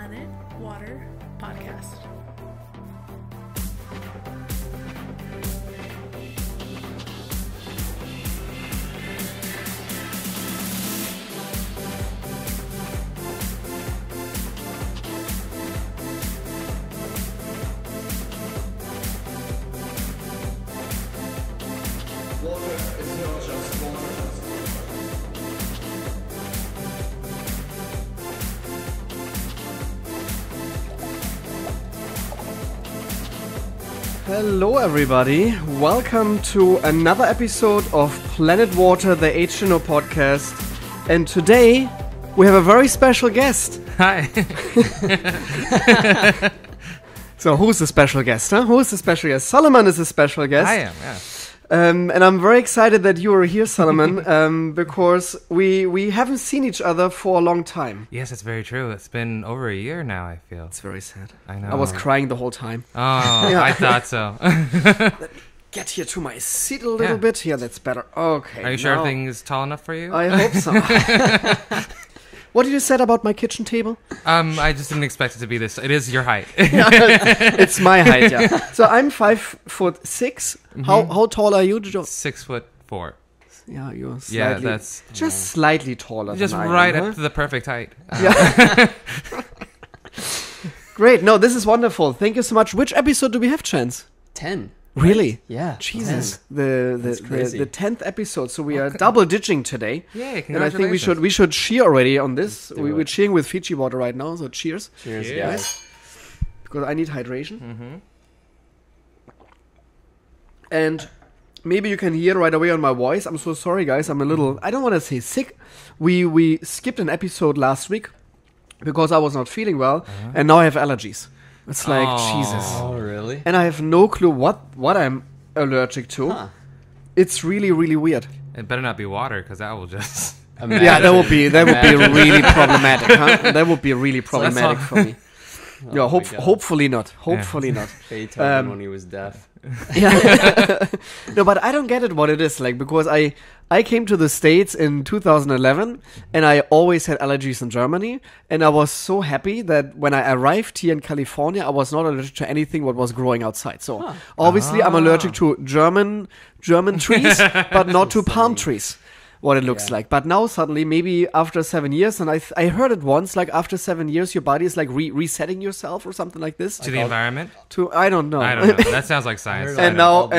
Planet Water Podcast. Hello everybody, welcome to another episode of Planet Water, the H2Know podcast. And today we have a very special guest. Hi. So who's the special guest, huh? Who's the special guest? Solomon is a special guest. I am, yeah. And I'm very excited that you are here, Solomon, because we haven't seen each other for a long time. Yes, it's very true. It's been over a year now, I feel. It's very sad. I know. I was crying the whole time. Oh, Yeah. I thought so. Get here to my seat a little bit. Yeah, that's better. Okay. Are you sure everything is tall enough for you? I hope so. What did you say about my kitchen table? I just didn't expect it to be this. It is your height. It's my height, yeah. So I'm 5'6". Mm-hmm. How tall are you, Joe? 6'4". Yeah, you're slightly. Yeah, that's just slightly taller. just than right I am, up to the perfect height. Yeah. Great. No, this is wonderful. Thank you so much. Which episode do we have, Chance? 10. Really? Yeah. Jesus, 10. the crazy. 10th episode. So we are double ditching today. Yay, And I think we should cheer already on this. We're cheering with Fiji water right now, so cheers. Cheers, Yeah. guys. Because I need hydration. Mm-hmm. And maybe you can hear right away on my voice. I'm so sorry, guys. I'm a little, I don't want to say sick. We skipped an episode last week because I was not feeling well. And now I have allergies. It's like, Jesus. Oh, really? And I have no clue what I'm allergic to. Huh. It's really, really weird. It better not be water, because that will just... Yeah, that would be really problematic, huh? That would be really problematic for me. Yeah, hopefully not. Hopefully not. Beethoven when he was deaf. Yeah. No, but I don't get it what it is like, because I came to the States in 2011 and I always had allergies in Germany, and I was so happy that when I arrived here in California I was not allergic to anything what was growing outside. So obviously I'm allergic to German trees, but not to palm trees. What it looks like. But now suddenly, maybe after 7 years, and I heard it once, like after 7 years, your body is like resetting yourself or something like this. to the environment? I don't know. I don't know. That sounds like science. And now-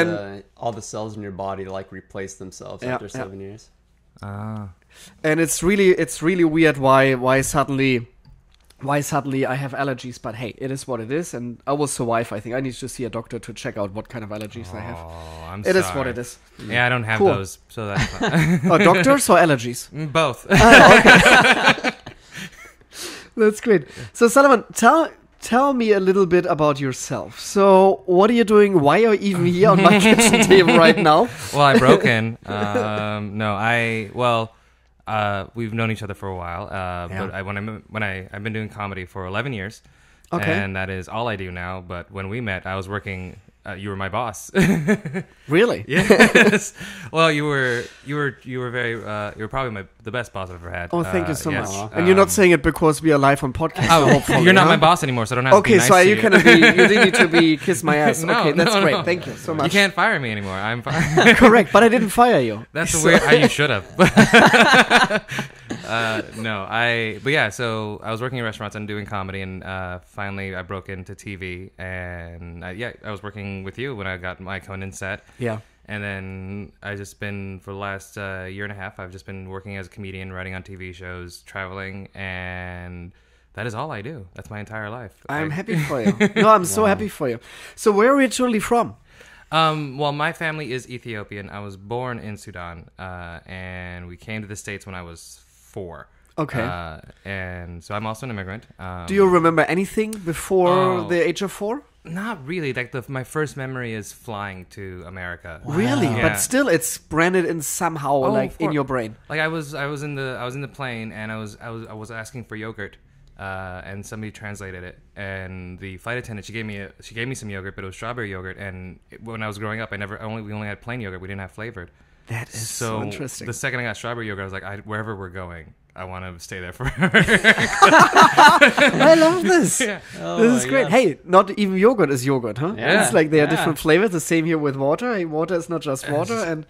all the cells in your body like replace themselves after 7 years. And it's really weird why suddenly I have allergies. But hey, it is what it is, and I will survive. I think I need to see a doctor to check out what kind of allergies I have. Oh, I'm It sorry. is what it is. Yeah, I don't have Cool. those, so that's fine. Oh, doctors or allergies? Both. That's great. So Solomon, tell me a little bit about yourself. So what are you doing? Why are you even here on my kitchen table right now? Well, I broke in. We've known each other for a while. But I've been doing comedy for 11 years. Okay. And that is all I do now. But when we met, I was working. You were my boss. Really? Yes. Well, you were probably the best boss I've ever had. Oh, thank you so yes. much. And you're not saying it because we are live on podcast. Oh, hopefully, you're not huh? my boss anymore, so I don't have to be Okay, nice so to you didn't need to be kiss my ass. No, Okay, that's no, great. no. Thank you so much. You can't fire me anymore. I'm fine. Correct, but I didn't fire you. That's So- a weird. You should have. So I was working in restaurants and doing comedy, and finally I broke into TV, and I was working with you when I got my CONAN set. Yeah. And then I just been, for the last year and a half, I've just been working as a comedian, writing on TV shows, traveling, and that is all I do. That's my entire life. I'm happy for you. No, I'm so happy for you. So where are you originally from? Well, my family is Ethiopian. I was born in Sudan, and we came to the States when I was 4. Okay. And so I'm also an immigrant. Do you remember anything before the age of 4? Not really. Like my first memory is flying to America. Really? Yeah. But still, it's branded in somehow, like in your brain. Like I was in the plane, and I was asking for yogurt, and somebody translated it, and the flight attendant she gave me some yogurt, but it was strawberry yogurt, and when I was growing up, we only had plain yogurt. We didn't have flavored. That is so interesting. The second I got strawberry yogurt, I was like, wherever we're going, I want to stay there for. I love this. Yeah. Oh This is my great. God. Hey, not even yogurt is yogurt, huh? Yeah. It's like they are Yeah. different flavors. The same here with water. Hey, water is not just water. And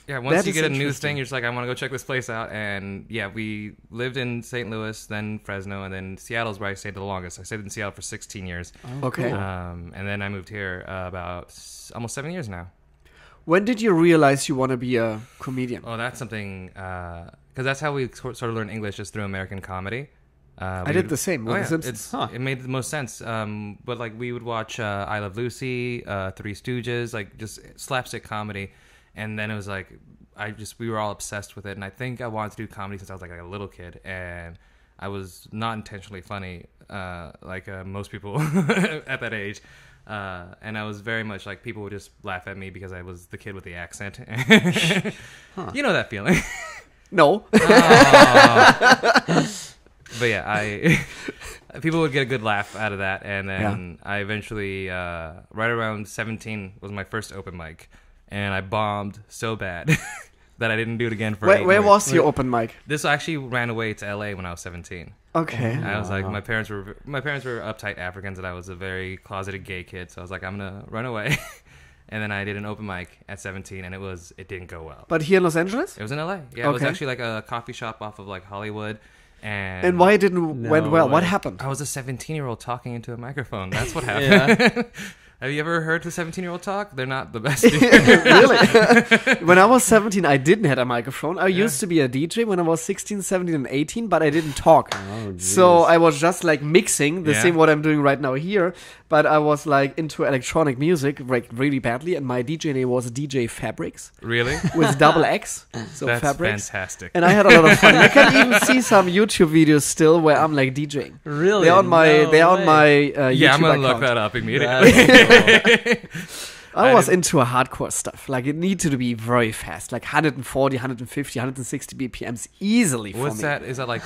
Yeah, once That you is get a new interesting. thing, you're just like, I want to go check this place out. And yeah, we lived in St. Louis, then Fresno, and then Seattle's where I stayed the longest. I stayed in Seattle for 16 years. okay. And then I moved here about almost 7 years now. When did you realize you want to be a comedian? Oh, that's something, because that's how we sort of learned English, just through American comedy. I did the same with Oh, The yeah. Simpsons. It made the most sense. But like we would watch I Love Lucy, Three Stooges, like just slapstick comedy. And then it was like, we were all obsessed with it. And I think I wanted to do comedy since I was like a little kid. And I was not intentionally funny, like most people at that age. And I was very much like, people would just laugh at me because I was the kid with the accent. You know that feeling. No. But yeah, people would get a good laugh out of that, and then I eventually, right around 17, was my first open mic, and I bombed so bad that I didn't do it again for. Where was your open mic? This actually ran away to LA when I was 17. Okay. I was like, my parents were uptight Africans, and I was a very closeted gay kid, so I was like, I'm gonna run away. And then I did an open mic at 17, and it didn't go well. But here in Los Angeles? It was in LA. Yeah, it was Okay. actually like a coffee shop off of like Hollywood. And why it didn't went well? What way. happened? I was a 17-year-old talking into a microphone. That's what happened. Have you ever heard the 17-year-old talk? They're not the best. Really? When I was 17, I didn't have a microphone. I used to be a DJ when I was 16, 17, and 18, but I didn't talk. Oh, So geez. I was just like mixing the Yeah. same what I'm doing right now here, but I was like into electronic music like really badly, and my DJ name was DJ Fabrics Really? with double X, so That's Fabrics. fantastic. And I had a lot of fun. You can even see some YouTube videos still where I'm like DJing. Really? They're on my No way. YouTube yeah, I'm gonna look account. that up immediately. That's cool. I I was didn't- into a hardcore stuff. Like it needed to be very fast, like 140, 150, 160 BPMs easily for What's me. that? Is that like?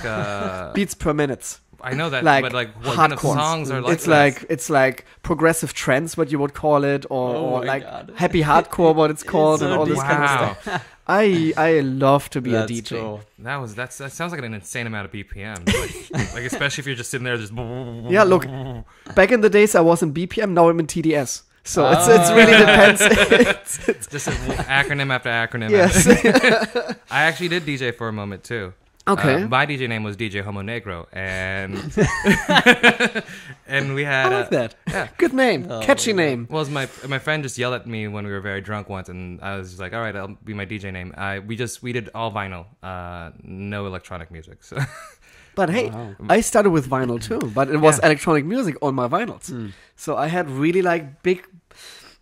Beats per minute. I know that, Like but like, what kind of hardcore. songs are like? It's like progressive trance, what you would call it, or, Oh or my like God. happy hardcore, what it's called, so and all this kind of Wow. stuff. I love to be That's a DJ. cool. That sounds like an insane amount of BPM. Like especially if you're just sitting there, just. Yeah, look, back in the days I was in BPM, now I'm in TDS. So it's really depends. it's, Just acronym after acronym. yes. I actually did DJ for a moment too. Okay. My DJ name was DJ Homonégro, and and we I had like that. yeah. Good name. Oh, Catchy yeah. name. Well, my friend just yelled at me when we were very drunk once, and I was just like, "All right, I'll be my DJ name." We did all vinyl, no electronic music. So But hey, Wow. I started with vinyl too, but it was Yeah. electronic music on my vinyls. So I had really like big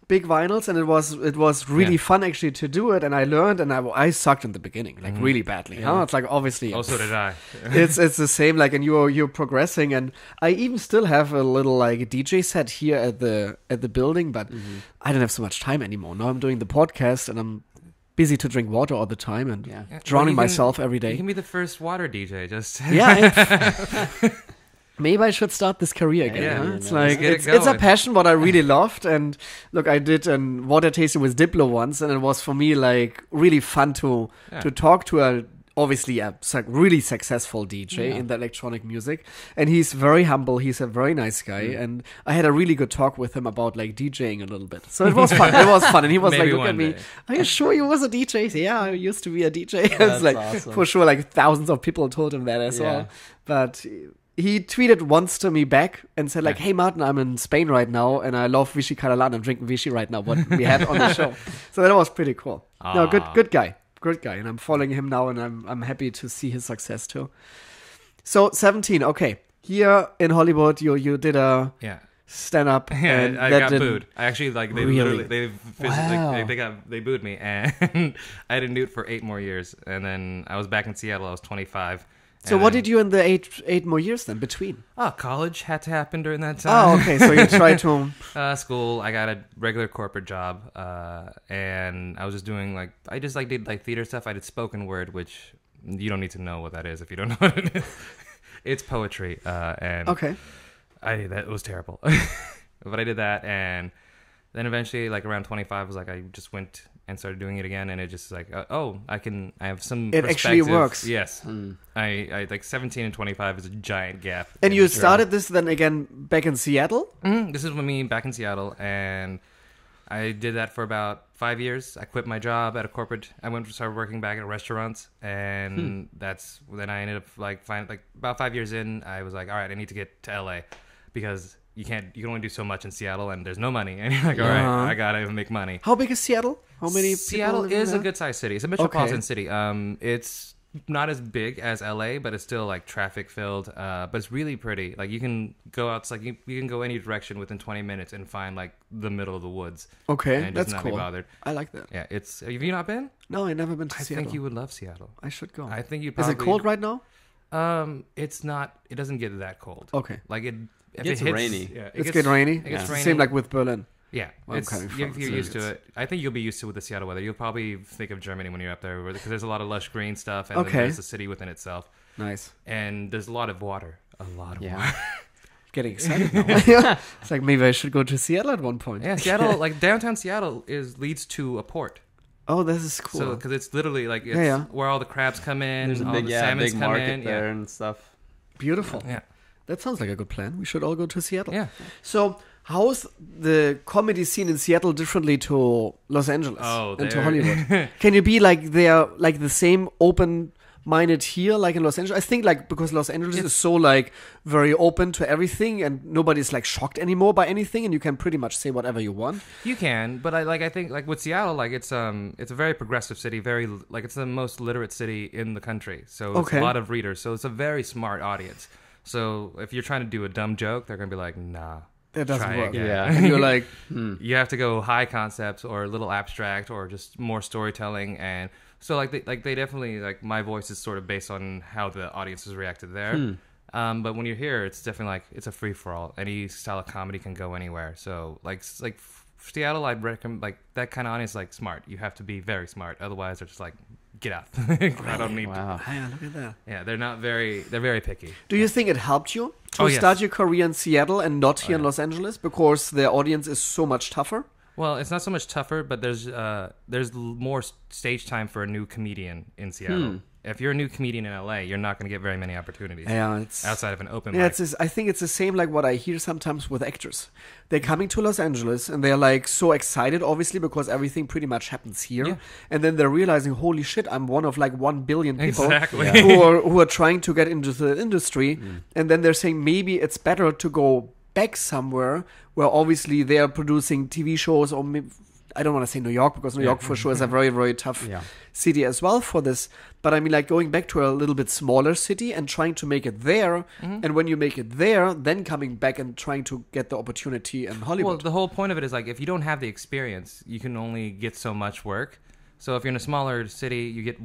vinyls, and it was really Yeah. fun actually to do it. And I learned, and I sucked in the beginning, like really badly. Huh? It's like obviously also did I. it's the same. Like, and you're progressing, and I even still have a little like DJ set here at the building, but I don't have so much time anymore. Now I'm doing the podcast, and I'm busy to drink water all the time and Yeah. drowning Well, you can- myself every You day. can be the first water DJ. Just Yeah. Maybe I should start this career again. Yeah, huh? you It's know, like let's get it it's a going. passion what I really loved, and look, I did a water tasting with Diplo once, and it was for me like really fun to talk to a really successful DJ in the electronic music, and he's very humble. He's a very nice guy, and I had a really good talk with him about like DJing a little bit. So it was fun. It was fun, and he was Maybe like, "Look at one me. day. Are you sure you was a DJ?" He said, "Yeah, I used to be a DJ." It's That's like awesome. for sure, like thousands of people told him that as Yeah. well, but. He tweeted once to me back and said like, "Hey Martin, I'm in Spain right now, and I love Vichy Catalan. I'm drinking Vichy right now. What we had on the show." So that was pretty cool. No, good guy, and I'm following him now, and I'm happy to see his success too. So 17, okay. Here in Hollywood, you did a yeah. stand up, Yeah, and I that got didn't- booed. I actually like they Really? literally they physically Wow. they booed me, and I didn't do it for 8 more years, and then I was back in Seattle. I was 25. So what did you in the eight more years then between? College had to happen during that Oh, time. okay. So you tried to. School. I got a regular corporate job, and I was just doing I just did theater stuff. I did spoken word, which you don't need to know what that is if you don't know what it is. It's poetry, and Okay. that was terrible. But I did that, and then eventually, around 25, I was like, I just went and started doing it again, and it just like, I have some It actually perspective. works. Yes. I like 17 and 25 is a giant gap. And you started this then again back in Seattle? This is when me back in Seattle, and I did that for about 5 years. I quit my job at a corporate. I went to start working back at restaurants, and that's then I ended up about 5 years in. I was like, all right, I need to get to LA because you can only do so much in Seattle, and there's no money. And you're like, all right, I gotta make money. How big is Seattle? How many? Seattle people live is there? a good sized city. It's a metropolitan city. It's not as big as LA, but it's still like traffic filled. But it's really pretty. Like you can go out, like you can go any direction within 20 minutes and find like the middle of the woods. Okay, and just that's not cool. Be bothered. I like that. Yeah, it's. Have you not been? No, I've never been to I Seattle. think you would love Seattle. I should go. I think you. Is it cold right now? It's not. It doesn't get that cold. Okay. Like it. It gets rainy. Yeah, It's getting rainy. It gets It's rainy. the same like with Berlin. Yeah, Where I'm coming from, you're so used to it's- it. I think you'll be used to it with the Seattle weather. You'll probably think of Germany when you're up there because there's a lot of lush green stuff, and then Okay. there's the city within itself, Nice. and there's a lot of water. A lot of Yeah. water. Getting excited now. Yeah. It's like maybe I should go to Seattle at one point. Yeah, Seattle, like downtown Seattle, leads to a port. Oh, this is cool. So because it's literally like it's Yeah. where all the crabs come in, There's a all big, the salmons big come market in. there and stuff. Beautiful. Yeah, That sounds like a good plan. We should all go to Seattle. yeah. So, how's the comedy scene in Seattle differently to Los Angeles Oh, and to there- Hollywood? Can you be like they're like the same open-minded here like in Los Angeles? I think like because Los Angeles is so like very open to everything and nobody's like shocked anymore by anything and you can pretty much say whatever you want. You can, but I think like with Seattle, like it's a very progressive city, very like it's the most literate city in the country. So it's Okay. a lot of readers. So it's a very smart audience. So if you're trying to do a dumb joke, they're gonna be like, nah, That doesn't try work. again. Yeah. And you're like, You have to go high concepts or a little abstract or just more storytelling. And so like they definitely like my voice is sort of based on how the audiences reacted there. But when you're here, it's definitely like it's a free for all. Any style of comedy can go anywhere. So like Seattle, I'd recommend like that kind of audience, like smart. You have to be very smart, otherwise they're just like get out. I don't need. Wow. yeah, look at that. Yeah, they're very picky. Do you think it helped you to Oh, yes. start your career in Seattle and not here in yeah. Los Angeles because the audience is so much tougher? Well, it's not so much tougher, but there's more stage time for a new comedian in Seattle. If you're a new comedian in LA, you're not going to get very many opportunities Yeah, it's outside of an open Yeah, mic. I think it's the same like what I hear sometimes with actors. They're coming to Los Angeles and they're like so excited, obviously, because everything pretty much happens here. Yeah. And then they're realizing, holy shit, I'm one of like 1 billion people Exactly. Yeah. who are trying to get into the industry. And then they're saying maybe it's better to go back somewhere where obviously they are producing TV shows or maybe, I don't want to say New York because New York for sure is a very, very tough Yeah. city as well for this. But I mean, like going back to a little bit smaller city and trying to make it there. And when you make it there, then coming back and trying to get the opportunity in Well, Hollywood. the whole point of it is like if you don't have the experience, you can only get so much work. So if you're in a smaller city, you get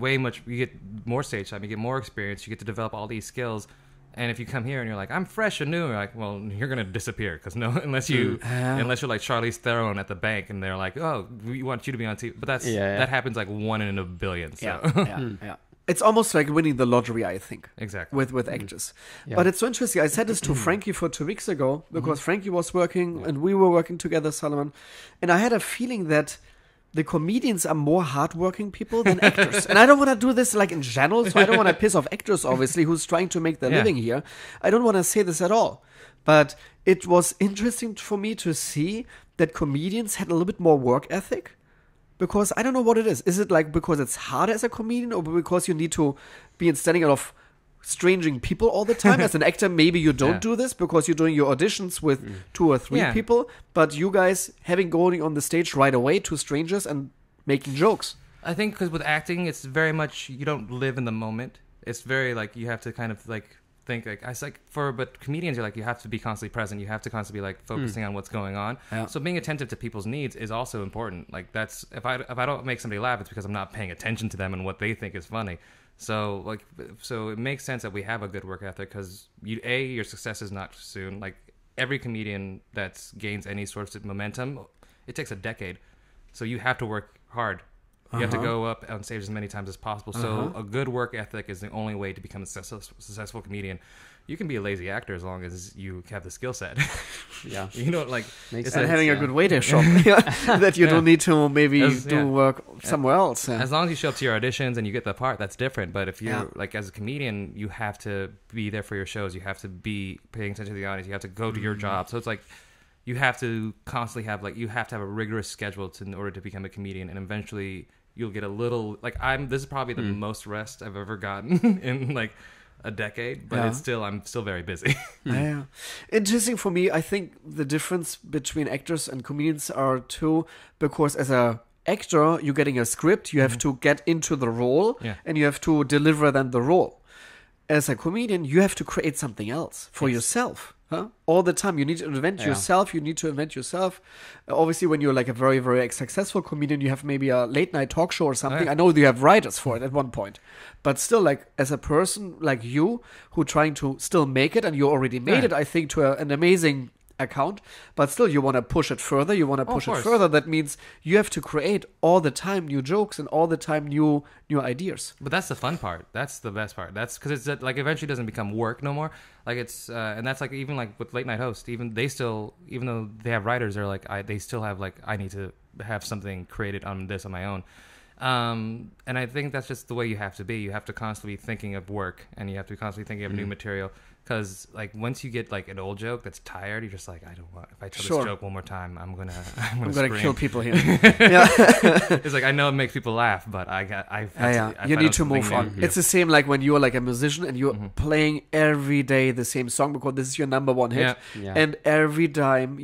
more stage time, you get more experience, you get to develop all these skills. And if you come here and you're like, I'm fresh and new, you're like, well, you're gonna disappear because unless you're like Charlize Theron at the bank and they're like, oh, we want you to be on TV, but that happens like 1 in a billion. So. yeah. It's almost like winning the lottery, I think. Exactly. With actors. Yeah. But it's so interesting. I said this to Frankie for 2 weeks ago because Frankie was working and we were working together, Solomon. And I had a feeling that the comedians are more hardworking people than actors. And I don't want to do this like in general, so I don't want to piss off actors, obviously, who's trying to make their living here. I don't want to say this at all. But it was interesting for me to see that comedians had a little bit more work ethic. Because I don't know what it is. Is it like because it's hard as a comedian or because you need to be standing out of stranging people all the time? As an actor, maybe you don't do this because you're doing your auditions with 2 or 3 people. But you guys having going on the stage right away to strangers and making jokes. I think because with acting, it's very much you don't live in the moment. It's very like you have to kind of like think like but comedians are like you have to be constantly present. You have to constantly be like focusing on what's going on. Yeah. So being attentive to people's needs is also important. Like that's if I don't make somebody laugh, it's because I'm not paying attention to them and what they think is funny. So it makes sense that we have a good work ethic because your success is not soon. Like every comedian that gains any sort of momentum, it takes a decade. So you have to work hard You have to go up on stage as many times as possible. So a good work ethic is the only way to become a successful comedian. You can be a lazy actor as long as you have the skill set. Yeah. You know, like Makes And sense, having a yeah. good waiter shop that you don't need to maybe do work somewhere else. Yeah. as long as you show up to your auditions and you get the part, that's different. But if you're Yeah. like as a comedian, you have to be there for your shows. You have to be paying attention to the audience. You have to go to your job. So it's like you have to constantly have like you have to have a rigorous schedule in order to become a comedian, and eventually you'll get a little like this is probably the most rest I've ever gotten in like a decade, but I'm still very busy. Yeah. Interesting for me, I think the difference between actors and comedians are too, because as a actor, you're getting a script, you have to get into the role, and you have to deliver then the role. As a comedian, you have to create something else for yourself. All the time, you need to invent yourself. You need to invent yourself. Obviously, when you're like a very, very successful comedian, you have maybe a late night talk show or something. I know you have writers for it at one point, but still, like as a person like you who trying to still make it, and you already made it, I think, to an amazing account, but still you want to push it further. You want to push it further. That means you have to create all the time new jokes and all the time new ideas. But that's the fun part. That's the best part. That's because it's like eventually doesn't become work no more. Like it's and that's like even like with late night hosts, even though they have writers, they're like they still have like I need to have something created on my own. And I think that's just the way you have to be. You have to constantly be thinking of work, and you have to be constantly thinking of new material. Because like once you get like an old joke that's tired, you're just like, I don't want. If I tell this joke one more time, I'm gonna kill people here. It's like I know it makes people laugh, but you need to move on. It's the same like when you're like a musician and you're playing every day the same song because this is your number one hit, and every time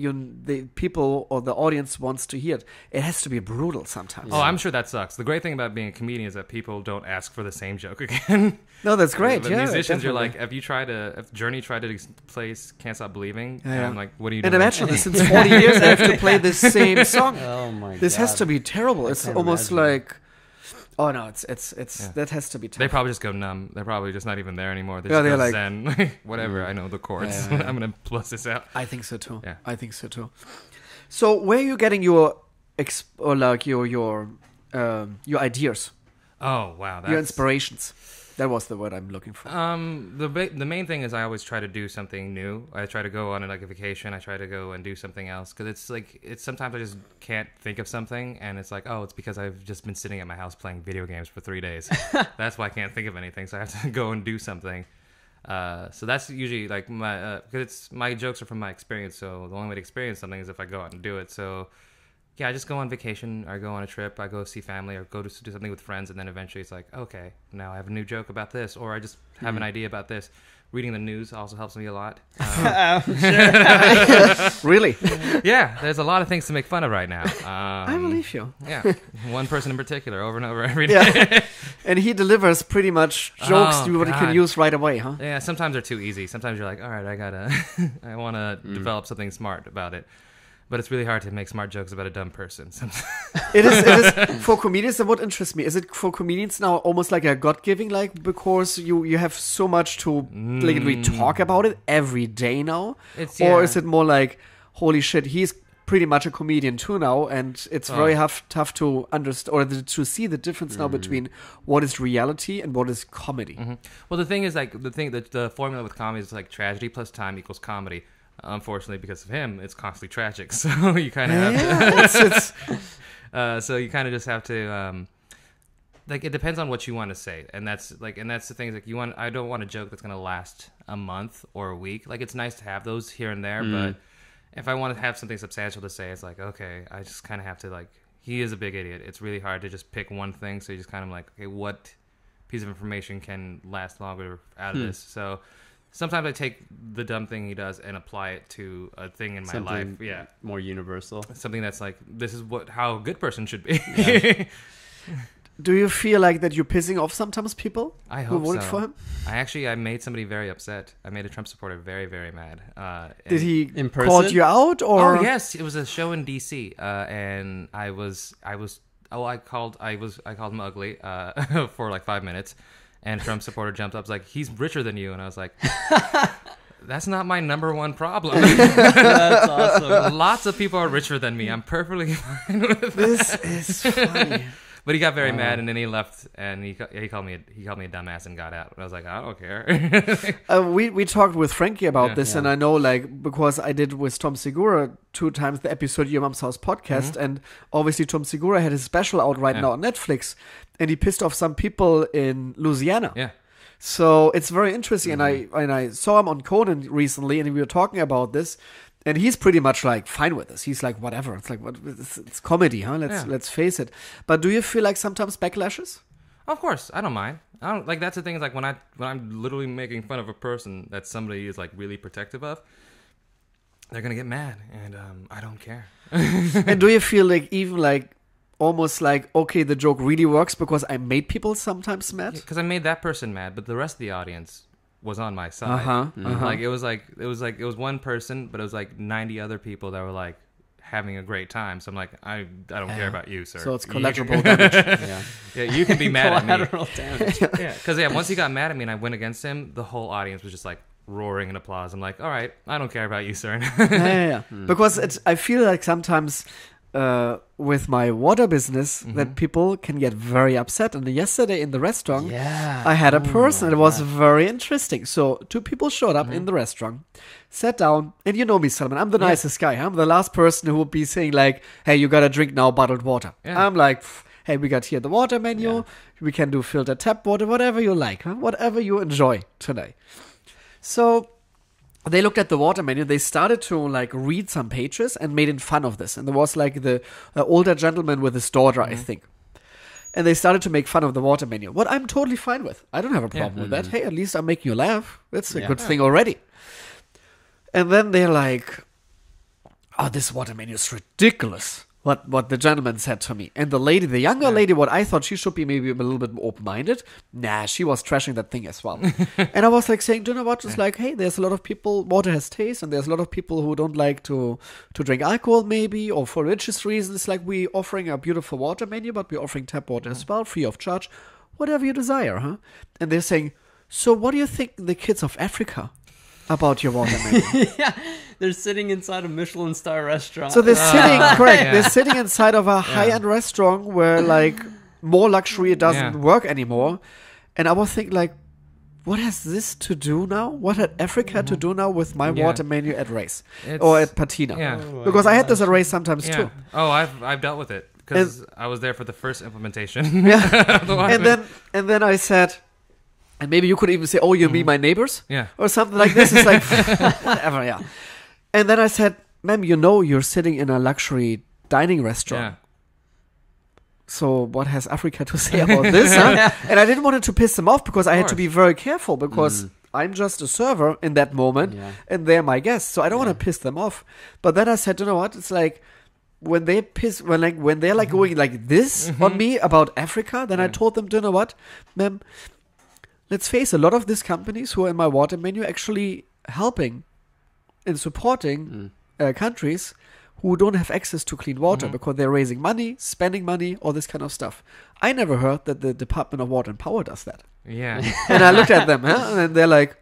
the people or the audience wants to hear it, it has to be brutal sometimes. Oh, I'm sure that sucks. The great thing about being a comedian is that people don't ask for the same joke again. No, that's great. But musicians, you're like, if Journey tried to play Can't Stop Believing, and I'm like, what are you doing? And imagine this, since 40 years I have to play this same song. Oh my god. This has to be terrible. It's almost like, oh no, it's that has to be tough. They probably just go numb. They're probably just not even there anymore. They're like zen. Whatever, I know the chords. I'm gonna plus this out. I think so too. Yeah. I think so too. So where are you getting your your ideas? Oh wow, Your inspirations. That was the word I'm looking for. The main thing is I always try to do something new. I try to go on like a vacation. I try to go and do something else because it's sometimes I just can't think of something, and it's like, oh, it's because I've just been sitting at my house playing video games for 3 days. That's why I can't think of anything. So I have to go and do something. So that's usually like because my jokes are from my experience. So the only way to experience something is if I go out and do it. So. Yeah, I just go on vacation, or I go on a trip, I go see family, or go to do something with friends, and then eventually it's like, okay, now I have a new joke about this, or I just have an idea about this. Reading the news also helps me a lot. Really? Yeah, there's a lot of things to make fun of right now. I believe you. Yeah, one person in particular, over and over every day. Yeah. And he delivers pretty much jokes you can use right away, huh? Yeah, sometimes they're too easy. Sometimes you're like, all right, I want to develop something smart about it. But it's really hard to make smart jokes about a dumb person. It is for comedians. That would interest me. Is it for comedians now almost like a God-giving, like because you have so much to like we talk about it every day now, or is it more like holy shit, he's pretty much a comedian too now, and it's very tough to understand or to see the difference now between what is reality and what is comedy. Well, the thing is like the formula with comedy is like tragedy plus time equals comedy. Unfortunately, because of him, it's constantly tragic. So you kind of have to. So you kind of just have to. Like it depends on what you want to say, and that's the thing. Is like I don't want a joke that's gonna last a month or a week. Like it's nice to have those here and there, but if I want to have something substantial to say, it's like okay, I just kind of have to like. He is a big idiot. It's really hard to just pick one thing. So you just kind of like, okay, what piece of information can last longer out of this? So. Sometimes I take the dumb thing he does and apply it to a thing in my life. Yeah, more universal. Something that's like this is how a good person should be. Yeah. Do you feel like that you're pissing off sometimes people I who hope voted so. for him? I made somebody very upset. I made a Trump supporter very, very mad. Did he in person? call you out or? Oh yes, it was a show in DC, and I called him ugly for like 5 minutes. And Trump supporter jumped up, was like, he's richer than you. And I was like, that's not my number one problem. That's awesome. Lots of people are richer than me. I'm perfectly fine with This is funny. But he got very mad, and then he left, and he called me a dumbass and got out. And I was like, I don't care. We talked with Frankie about this, and I know, like, because I did with Tom Segura 2 times the episode Your Mom's House podcast, and obviously Tom Segura had his special out right now on Netflix, and he pissed off some people in Louisiana. Yeah. So it's very interesting, and I saw him on Conan recently, and we were talking about this, and he's pretty much like fine with this. He's like, whatever. It's like, it's comedy, huh? Let's face it. But do you feel like sometimes backlashes? Of course, I don't mind. I don't like. That's the thing. Is like when I'm literally making fun of a person that somebody is like really protective of, they're gonna get mad, and I don't care. And do you feel like even like almost like, okay, the joke really works because I made people sometimes mad? Because I made that person mad, but the rest of the audience was on my side. Like it was one person, but it was like 90 other people that were like having a great time. So I'm like, I don't care about you, sir. So it's collateral damage. Yeah, you can be mad at me. Collateral damage. Yeah, because once he got mad at me and I went against him, the whole audience was just like roaring in applause. I'm like, all right, I don't care about you, sir. Because I feel like sometimes with my water business that people can get very upset. And yesterday in the restaurant, I had a person. It was very interesting. So 2 people showed up in the restaurant, sat down, and you know me, Solomon, I'm the nicest guy. I'm the last person who would be saying like, hey, you gotta drink now bottled water. I'm like, hey, we got here the water menu. We can do filtered tap water, whatever you like, whatever you enjoy today. So they looked at the water menu. They started to like read some pages and made fun of this. And there was like the older gentleman with his daughter, I think. And they started to make fun of the water menu. What I'm totally fine with. I don't have a problem with that. Hey, at least I'm making you laugh. That's a good thing already. And then they're like, oh, this water menu is ridiculous. What the gentleman said to me. And the lady, the younger lady, what I thought she should be maybe a little bit more open-minded. Nah, she was trashing that thing as well. And I was like saying, do you know what? It's like, hey, there's a lot of people, water has taste, and there's a lot of people who don't like to drink alcohol maybe, or for religious reasons. Like we offering a beautiful water menu, but we're offering tap water as well, free of charge. Whatever you desire, huh? And they're saying, so what do you think the kids of Africa about your water menu? They're sitting inside a Michelin star restaurant. So they're sitting, correct, they're sitting inside of a high-end restaurant where like more luxury doesn't work anymore. And I was thinking like, what has this to do now? What had Africa to do now with my water menu at Riese or at Patina? Yeah. Because I had this at Riese sometimes too. Oh, I've dealt with it because I was there for the first implementation. And then I said, and maybe you could even say, oh, you mean my neighbors? Yeah. Or something like this. It's like, whatever, And then I said, ma'am, you know you're sitting in a luxury dining restaurant. Yeah. So what has Africa to say about this? Huh? And I didn't want it to piss them off because I had to be very careful because I'm just a server in that moment and they're my guests. So I don't want to piss them off. But then I said, you know what? It's like when they're like going like this on me about Africa, then I told them, do you know what, ma'am? Let's face a lot of these companies who are in my water menu actually helping and supporting countries who don't have access to clean water because they're raising money, spending money, all this kind of stuff. I never heard that the Department of Water and Power does that. Yeah. And I looked at them, and they're like,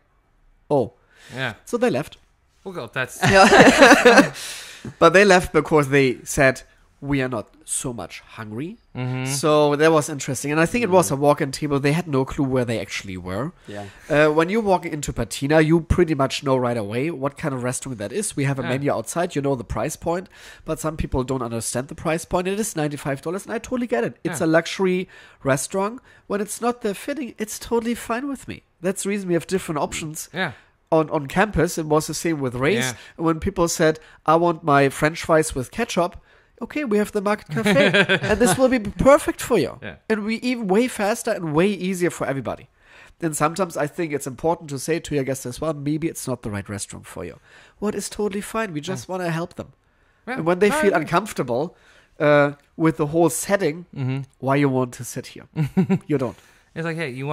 oh. Yeah. So they left. Well, that's... But they left because they said, we are not so much hungry. So that was interesting. And I think it was a walk-in table. They had no clue where they actually were. Yeah. When you're walking into Patina, you pretty much know right away what kind of restaurant that is. We have a menu outside. You know the price point. But some people don't understand the price point. It is $95, and I totally get it. It's a luxury restaurant. When it's not their fitting, it's totally fine with me. That's the reason we have different options. Yeah. On campus, it was the same with Riese. Yeah. When people said, I want my French fries with ketchup, okay, we have the Market Cafe, and this will be perfect for you. Yeah. And we even way faster and way easier for everybody. Then sometimes I think it's important to say to your guests as well, maybe it's not the right restaurant for you. What is totally fine. We just want to help them. Yeah. And when they feel uncomfortable with the whole setting, why you want to sit here? You don't. It's like, hey, if you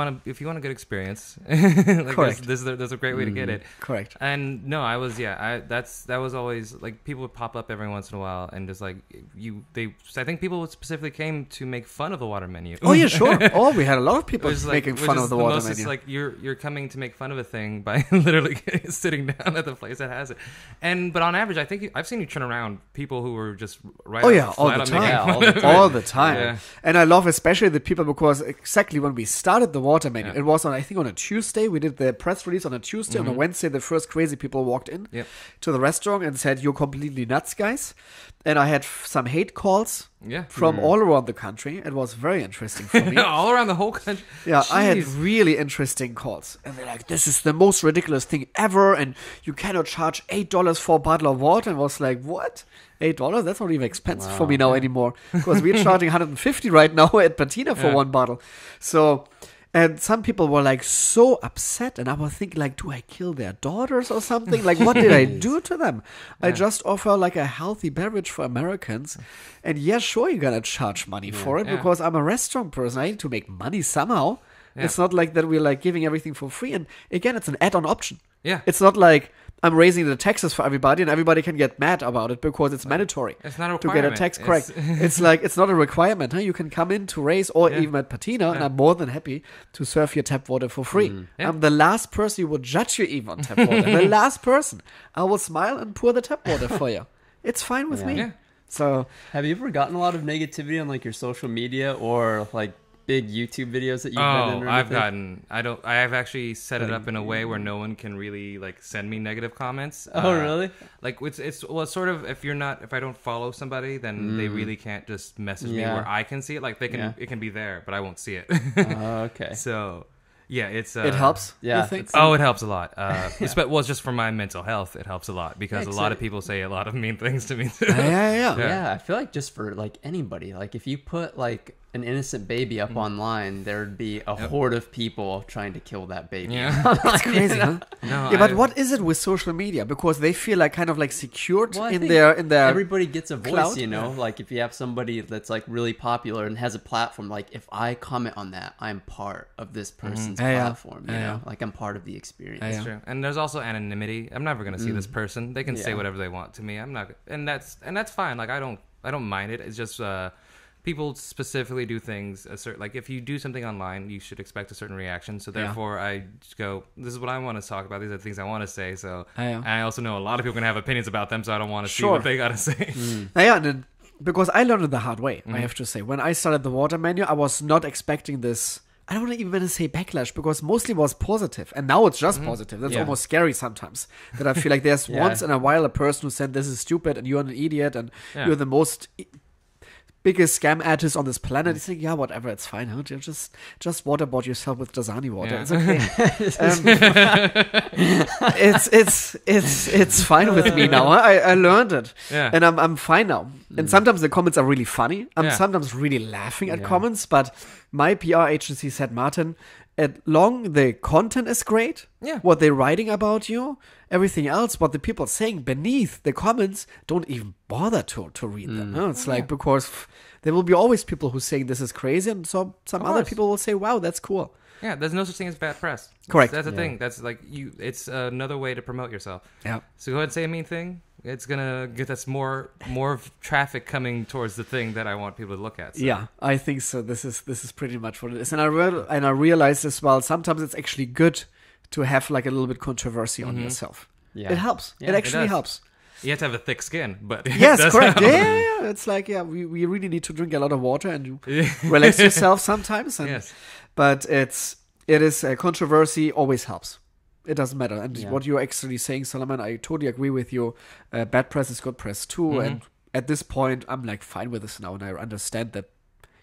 want a good experience, like Correct. there's a great way to get it. Correct. And no, that was always like people would pop up every once in a while and just like I think people specifically came to make fun of the water menu. Oh yeah, sure. Oh, we had a lot of people making which fun is of the water most, menu. It's like you're coming to make fun of a thing by literally sitting down at the place that has it. But on average, I think I've seen you turn around people who were just right. Oh yeah, all flat the out time. making Yeah, fun of it. all the time. Yeah. And I love especially the people because exactly when we started the water menu, it was I think on a Tuesday. We did the press release on a Tuesday. On a Wednesday, the first crazy people walked in to the restaurant and said, "You're completely nuts, guys." And I had some hate calls from all around the country. It was very interesting for me. All around the whole country. Yeah, I had Jeez. really interesting calls. And they're like, this is the most ridiculous thing ever. And you cannot charge $8 for a bottle of water. And I was like, what? $8? That's not even expensive for me now anymore. Because we're charging $150 right now at Patina for one bottle. So, and some people were like so upset. And I was thinking like, do I kill their daughters or something? Like, what did I do to them? I just offer like a healthy beverage for Americans. And yeah, sure, you're going to charge money for it because I'm a restaurant person. I need to make money somehow. Yeah. It's not like that we're like giving everything for free. And again, it's an add-on option. Yeah. It's not like I'm raising the taxes for everybody and everybody can get mad about it because it's mandatory. It's not a to requirement. get a tax correct. It's like it's not a requirement. Huh? You can come in to raise or even at Patina and I'm more than happy to serve your tap water for free. I'm the last person who would judge you even on tap water. The last person. I will smile and pour the tap water for you. It's fine with me. Yeah. So have you ever gotten a lot of negativity on like your social media or like big YouTube videos that you've been in? I have actually set it up in a way where no one can really like send me negative comments. Oh, really? Like it's sort of if I don't follow somebody, then they really can't just message me where I can see it. Like they can, it can be there, but I won't see it. Okay. So yeah, it helps. Yeah. You think? Oh, it helps a lot. It's just for my mental health, it helps a lot because a lot of people say a lot of mean things to me too. Yeah. I feel like just for like anybody, like if you put like an innocent baby up online, there'd be a horde of people trying to kill that baby. Yeah. That's crazy, huh? No, yeah, but what is it with social media? Because they feel like kind of like secured Well, I in think their everybody gets a voice, cloud? you know. Like if you have somebody that's like really popular and has a platform, like if I comment on that, I'm part of this person's platform. You know, like I'm part of the experience. That's true. And there's also anonymity. I'm never gonna see this person. They can say whatever they want to me. I'm not, and that's fine. Like I don't mind it. It's just people specifically do things like if you do something online, you should expect a certain reaction. So therefore, I just go, this is what I want to talk about. These are the things I want to say. So and I also know a lot of people can have opinions about them, so I don't want to see what they gotta say. and because I learned it the hard way, I have to say. When I started the water menu, I was not expecting this. I don't even want to say backlash because mostly it was positive, and now it's just positive. That's almost scary sometimes. That I feel like there's once in a while a person who said this is stupid and you're an idiot and you're the most biggest scam artist on this planet. It's like, yeah, whatever, it's fine. Huh? Just waterboard yourself with Dasani water. It's okay. It's fine with me now. I learned it, and I'm fine now. And sometimes the comments are really funny. I'm sometimes really laughing at comments. But my PR agency said, Martin, as long the content is great, what they're writing about you, everything else, what the people are saying beneath the comments, don't even bother to read them. No? It's like, because there will be always people who saying this is crazy, and so some other people will say, wow, that's cool. Yeah, there's no such thing as bad press. Correct. That's the thing. That's like it's another way to promote yourself. Yeah. So go ahead and say a mean thing. It's gonna get us more traffic coming towards the thing that I want people to look at. So. Yeah, I think so. This is pretty much what it is, and I realized as well. Sometimes it's actually good to have like a little bit controversy on yourself. Yeah, it helps. Yeah, it actually helps. You have to have a thick skin, but yes, correct. Yeah. It's like we really need to drink a lot of water and relax yourself sometimes. And, but it is a controversy always helps. It doesn't matter. And what you're actually saying, Solomon, I totally agree with you. Bad press is good press too. And at this point, I'm like fine with this now, and I understand that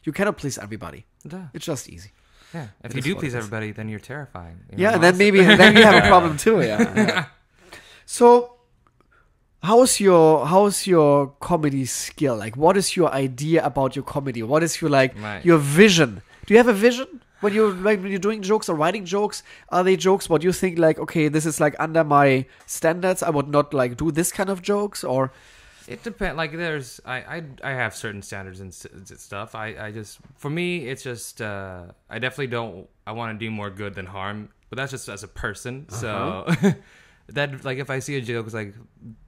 you cannot please everybody. It's just easy. Yeah. If you do please everybody, then you're terrifying. And then maybe then we have a problem too. Yeah. So, how's your comedy skill? Like, what is your idea about your comedy? What is your your vision? Do you have a vision when you're doing jokes or writing jokes? Are they jokes what you think like, okay, this is like under my standards? I would not like do this kind of jokes, or It depends. Like there's, I have certain standards and stuff. I just, for me, it's just, I definitely don't. I want to do more good than harm, but that's just as a person. So that, like, if I see a joke is like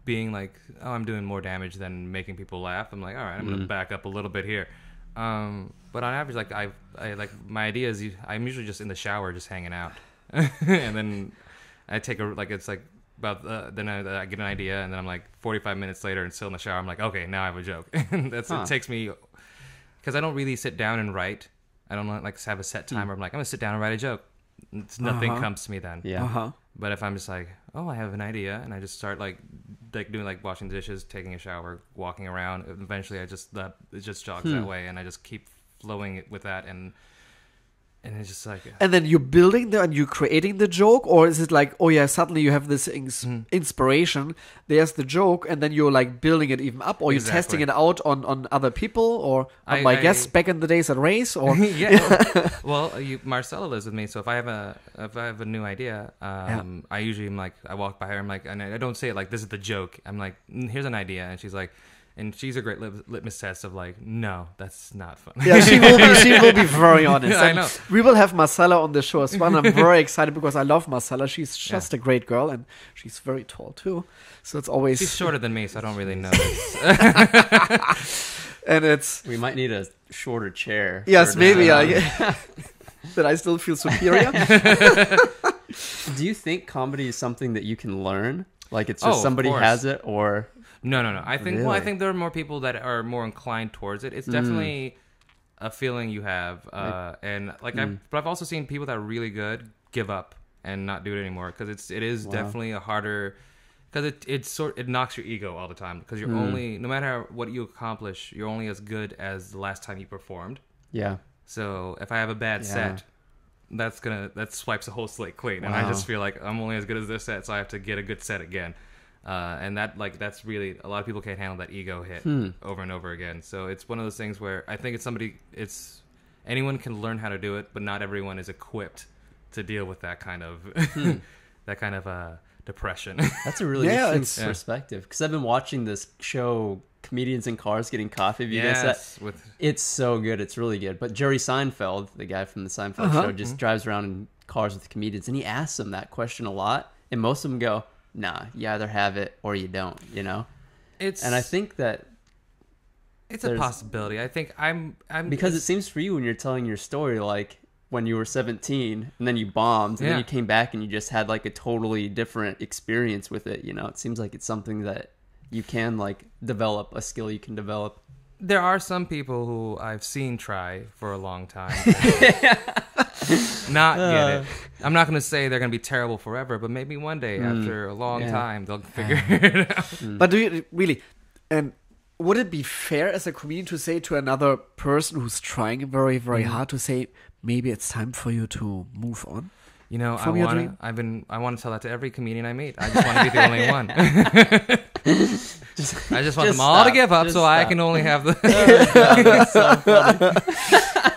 being like, oh, I'm doing more damage than making people laugh, I'm like, all right, I'm gonna back up a little bit here. But on average, like I like my idea is I'm usually just in the shower, just hanging out, and then I take a like it's like. About then I get an idea, and then I'm like 45 minutes later and still in the shower. I'm like, okay, now I have a joke. And it takes me because I don't really sit down and write. I don't like have a set time where I'm like, I'm gonna sit down and write a joke. Nothing comes to me then. Yeah. But if I'm just like, oh, I have an idea, and I just start like doing like washing the dishes, taking a shower, walking around. Eventually, it just jogs that way, and I just keep flowing with that and it's just like... And then you're building and you're creating the joke? Or is it like, oh yeah, suddenly you have this inspiration, there's the joke, and then you're like building it even up? Or you're testing it out on other people? Or on my guests back in the days at Riese? Or Well, Marcella lives with me, so if I have a new idea, I usually am like, I walk by her, I'm like, and I don't say it like, this is the joke. I'm like, here's an idea. And she's like... And she's a great litmus test of like, no, that's not fun. Yeah, she will be very honest. I know. We will have Marcella on the show as well. I'm very excited because I love Marcella. She's just a great girl, and she's very tall too. So it's always... She's shorter than me, so I don't really know. And it's... We might need a shorter chair. Yes, maybe. That I still feel superior. Do you think comedy is something that you can learn? Like it's just somebody course. has it, or... No. I think Really? well, I think there are more people that are more inclined towards it. It's definitely a feeling you have, and like but I've also seen people that are really good give up and not do it anymore because it is definitely a harder because it knocks your ego all the time because you're only no matter what you accomplish, you're only as good as the last time you performed. Yeah. So if I have a bad set, that swipes the whole slate clean, and I just feel like I'm only as good as this set, so I have to get a good set again. And that's really a lot of people can't handle that ego hit over and over again. So it's one of those things where I think anyone can learn how to do it, but not everyone is equipped to deal with that kind of depression. That's a really interesting perspective because I've been watching this show, Comedians in Cars Getting Coffee. Have you guys that? It's so good. It's really good. But Jerry Seinfeld, the guy from the Seinfeld show, just drives around in cars with comedians, and he asks them that question a lot, and most of them go, nah, you either have it or you don't, you know? And I think that it's a possibility. I think I'm because it seems for you when you're telling your story, like when you were 17 and then you bombed and then you came back and you just had like a totally different experience with it, you know? It seems like it's something that you can like develop, a skill you can develop. There are some people who I've seen try for a long time. Not get it. I'm not going to say they're going to be terrible forever, but maybe one day after a long time they'll figure it out. But do you really, and would it be fair as a comedian to say to another person who's trying very, very hard to say, maybe it's time for you to move on? You know, I want to tell that to every comedian I meet. I just want to be the only one. I just want them all to give up so I can only have the... That's so funny.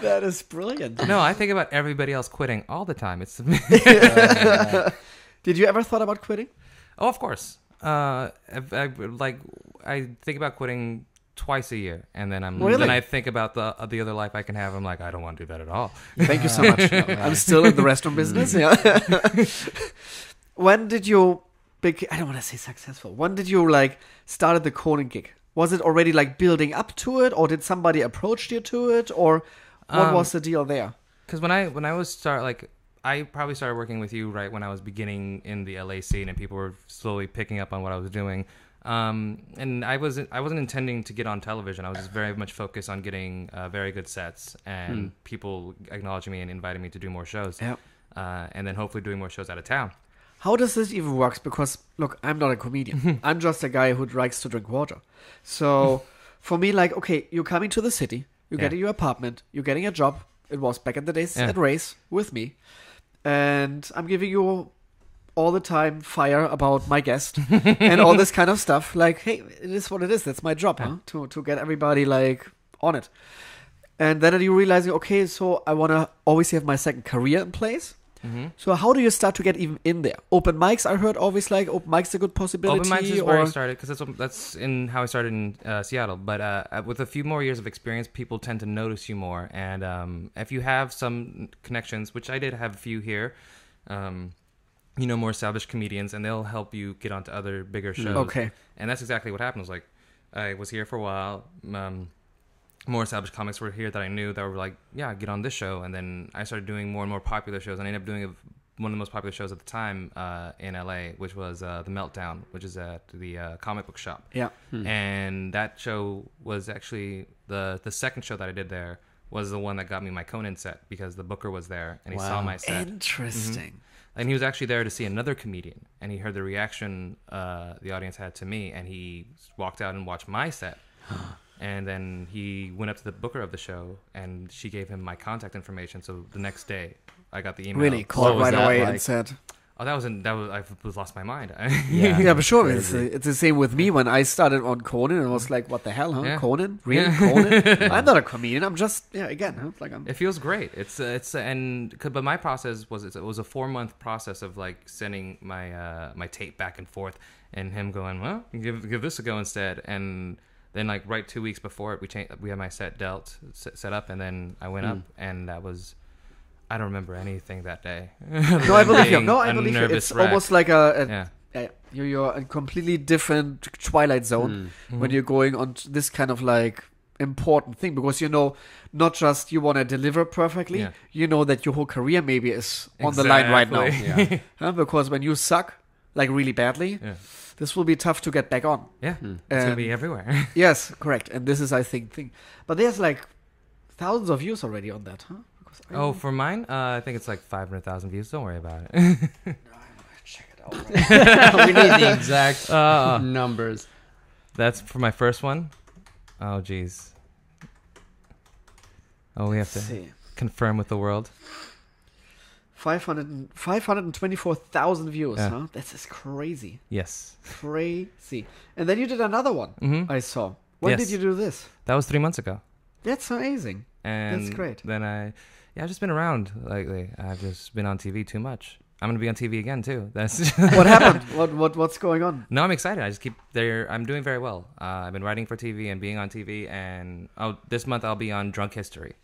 That is brilliant. No, I think about everybody else quitting all the time. It's Did you ever thought about quitting? Oh, of course. I think about quitting twice a year, and then then I think about the other life I can have. I'm like, I don't want to do that at all. Thank you so much. I'm still in the restaurant business. Yeah. When did you I don't want to say successful. When did you like started the CONAN gig? Was it already like building up to it, or did somebody approach you to it, or what was the deal there? Because when I was I probably started working with you right when I was beginning in the LA scene, and people were slowly picking up on what I was doing. And I wasn't intending to get on television. I was just very much focused on getting very good sets and people acknowledging me and inviting me to do more shows. Yep. And then hopefully doing more shows out of town. How does this even work? Because, look, I'm not a comedian. I'm just a guy who likes to drink water. So, for me, like, okay, you're coming to the city. You're getting your apartment. You're getting a job. It was back in the days at Riese with me. And I'm giving you all the time fire about my guest and all this kind of stuff. Like, hey, it is what it is. That's my job, huh? To get everybody, like, on it. And then you're realizing, okay, so I want to always have my second career in place. So how do you start to get even in there? Open mics, I heard always like open mics a good possibility. Open mics is where I started because that's in how I started in Seattle. But with a few more years of experience, people tend to notice you more. And if you have some connections, which I did have a few here, more established comedians, and they'll help you get onto other bigger shows. Okay. And that's exactly what happened. It was like, I was here for a while. More established comics were here that I knew that were like, yeah, get on this show. And then I started doing more and more popular shows. And I ended up doing one of the most popular shows at the time in LA, which was the Meltdown, which is at the comic book shop. Yeah. And that show was actually the second show that I did there was the one that got me my Conan set because the booker was there and he saw my set. Interesting. And he was actually there to see another comedian, and he heard the reaction the audience had to me, and he walked out and watched my set. And then he went up to the booker of the show, and she gave him my contact information. So the next day, I got the email. Really called right away and said, "Oh, I was lost my mind." Yeah, but sure, it's the same with me when I started on Conan. And I was like, "What the hell, huh? Yeah. Conan, really, Conan? I'm not a comedian. I'm just It feels great. But my process was it was a 4-month process of like sending my tape back and forth, and him going, "Well, give this a go instead." And then like right 2 weeks before it, we had my set set up, and then I went up, and that was. I don't remember anything that day. No, I believe you. It's wreck. Almost like you're a completely different Twilight Zone when you're going on this kind of like important thing, because not just you want to deliver perfectly, you know that your whole career maybe is on the line right now. Yeah. Because when you suck like really badly, this will be tough to get back on. Yeah, it's gonna be everywhere. Yes, correct. And this is, I think, thing. But there's like thousands of views already on that, huh? For mine, I think it's like 500,000 views. Don't worry about it. No, I'm gonna check it out. Right. We need the exact numbers. That's for my first one. Oh, geez. Oh, we have to confirm with the world. 524,000 views, huh? That's just crazy. Yes. Crazy. And then you did another one, I saw. When did you do this? That was 3 months ago. That's amazing. And that's great. Then I've just been around lately. I've just been on TV too much. I'm going to be on TV again, too. That's What happened? What's going on? No, I'm excited. I just keep there. I'm doing very well. I've been writing for TV and being on TV. And this month I'll be on Drunk History.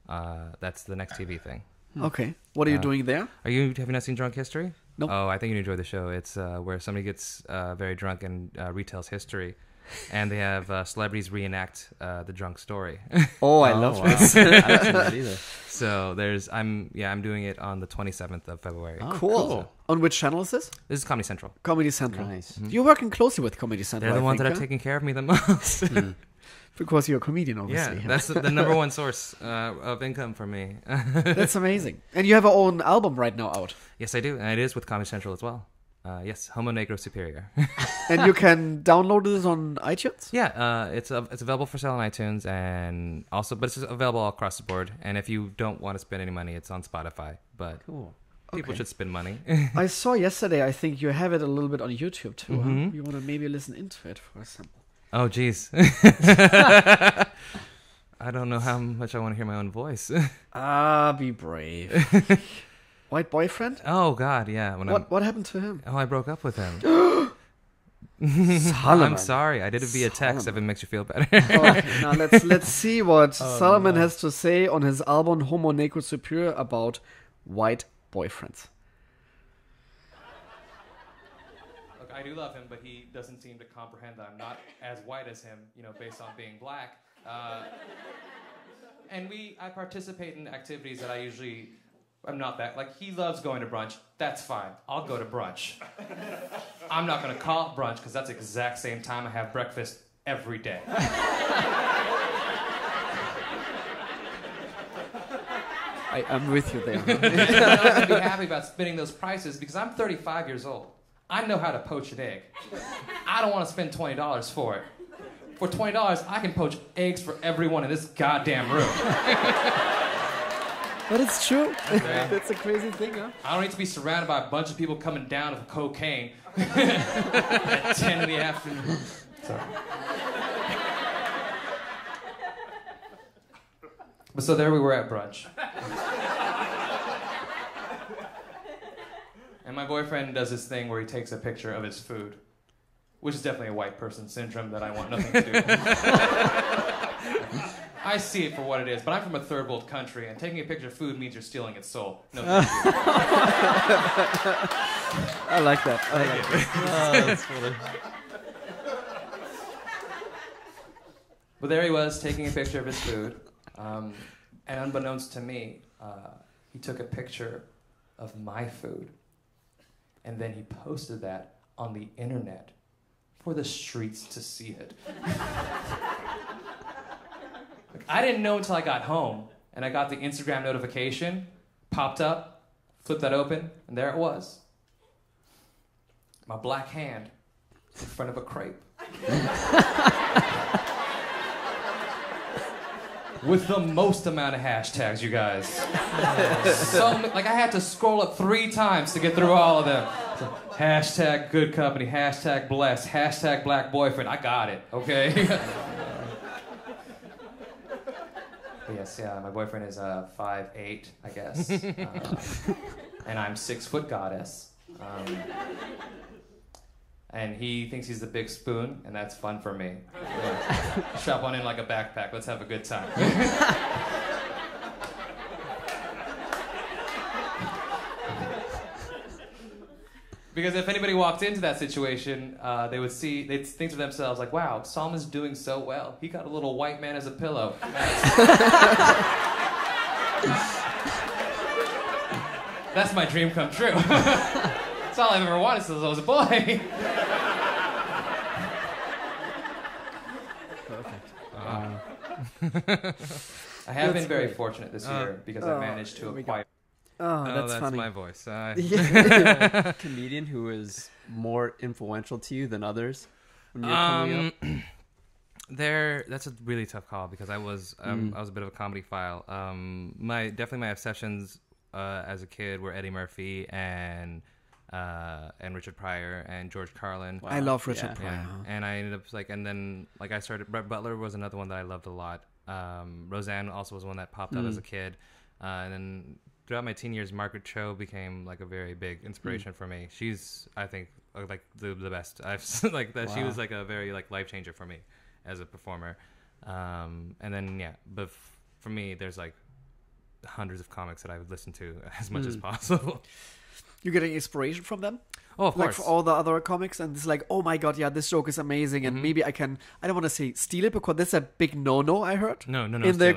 That's the next TV thing. Okay. What are you doing there? Have you not seen Drunk History? Nope. Oh, I think you'd enjoy the show. It's where somebody gets very drunk and retells history. And they have celebrities reenact the drunk story. Oh, I love this. I haven't seen that either. So I'm doing it on the 27th of February. Oh, cool. On which channel is this? This is Comedy Central. Comedy Central. Nice. Mm-hmm. You're working closely with Comedy Central. They're the ones that are taking care of me the most. Because you're a comedian, obviously. Yeah, that's the number one source of income for me. That's amazing. And you have your own album right now out. Yes, I do. And it is with Comedy Central as well. Yes, Homonégro Superior. And you can download this on iTunes? Yeah, it's available for sale on iTunes, and also, but it's available all across the board. And if you don't want to spend any money, it's on Spotify. But people should spend money. I saw yesterday, I think you have it a little bit on YouTube too. Huh? You want to maybe listen into it for example. Oh, geez. I don't know how much I want to hear my own voice. Be brave. White boyfriend? Oh, God, yeah. What happened to him? Oh, I broke up with him. Solomon. I'm sorry. I did it via text if it makes you feel better. Okay, now let's see what Solomon has to say on his album Homonégro Superior about white boyfriends. Look, I do love him, but he doesn't seem to comprehend that I'm not as white as him, based on being black. And I participate in activities that I usually... I'm not that. Like, he loves going to brunch. That's fine. I'll go to brunch. I'm not going to call it brunch because that's the exact same time I have breakfast every day. I'm with you there. I'm not going to be happy about spending those prices because I'm 35 years old. I know how to poach an egg. I don't want to spend $20 for it. For $20, I can poach eggs for everyone in this goddamn room. But it's true. Okay. That's a crazy thing, huh? I don't need to be surrounded by a bunch of people coming down with cocaine at 10 in the afternoon. Sorry. But so there we were at brunch. And my boyfriend does this thing where he takes a picture of his food, which is definitely a white person syndrome that I want nothing to do with. I see it for what it is, but I'm from a third world country, and taking a picture of food means you're stealing its soul. No, thank you. I like that. I like it. Oh, that's funny. But there he was, taking a picture of his food, and unbeknownst to me, he took a picture of my food, and then he posted that on the internet for the streets to see it. Like, I didn't know until I got home, and I got the Instagram notification, popped up, flipped that open, and there it was. My black hand in front of a crepe. With the most amount of hashtags, you guys. I had to scroll up 3 times to get through all of them. So, hashtag good company, hashtag blessed, hashtag black boyfriend. I got it, okay? Yes, yeah, my boyfriend is 5'8", I guess. And I'm 6' goddess. And he thinks he's the big spoon, and that's fun for me. Yeah. Strap one in like a backpack. Let's have a good time. Because if anybody walked into that situation, they'd think to themselves like, "Wow, Solomon's doing so well. He got a little white man as a pillow." That's my dream come true. That's all I've ever wanted since I was a boy. I have been very fortunate this year because I managed to acquire. Oh, that's funny. My voice. Comedian who is more influential to you than others when you're coming up? That's a really tough call because I was a bit of a comedy file. My obsessions as a kid were Eddie Murphy and Richard Pryor and George Carlin. Wow. I love Richard Pryor. Yeah. And I ended up I started. Brett Butler was another one that I loved a lot. Roseanne also was one that popped up as a kid, and then throughout my teen years, Margaret Cho became like a very big inspiration for me. She's, I think, like the best. I've like that. Wow. She was like a very like life changer for me as a performer. And then but for me, there's like hundreds of comics that I would listen to as much as possible. You getting inspiration from them? Oh, of course. Like for all the other comics, and it's like, oh my god, yeah, this joke is amazing, and maybe I don't want to say steal it because that's a big no-no. I heard. No. In the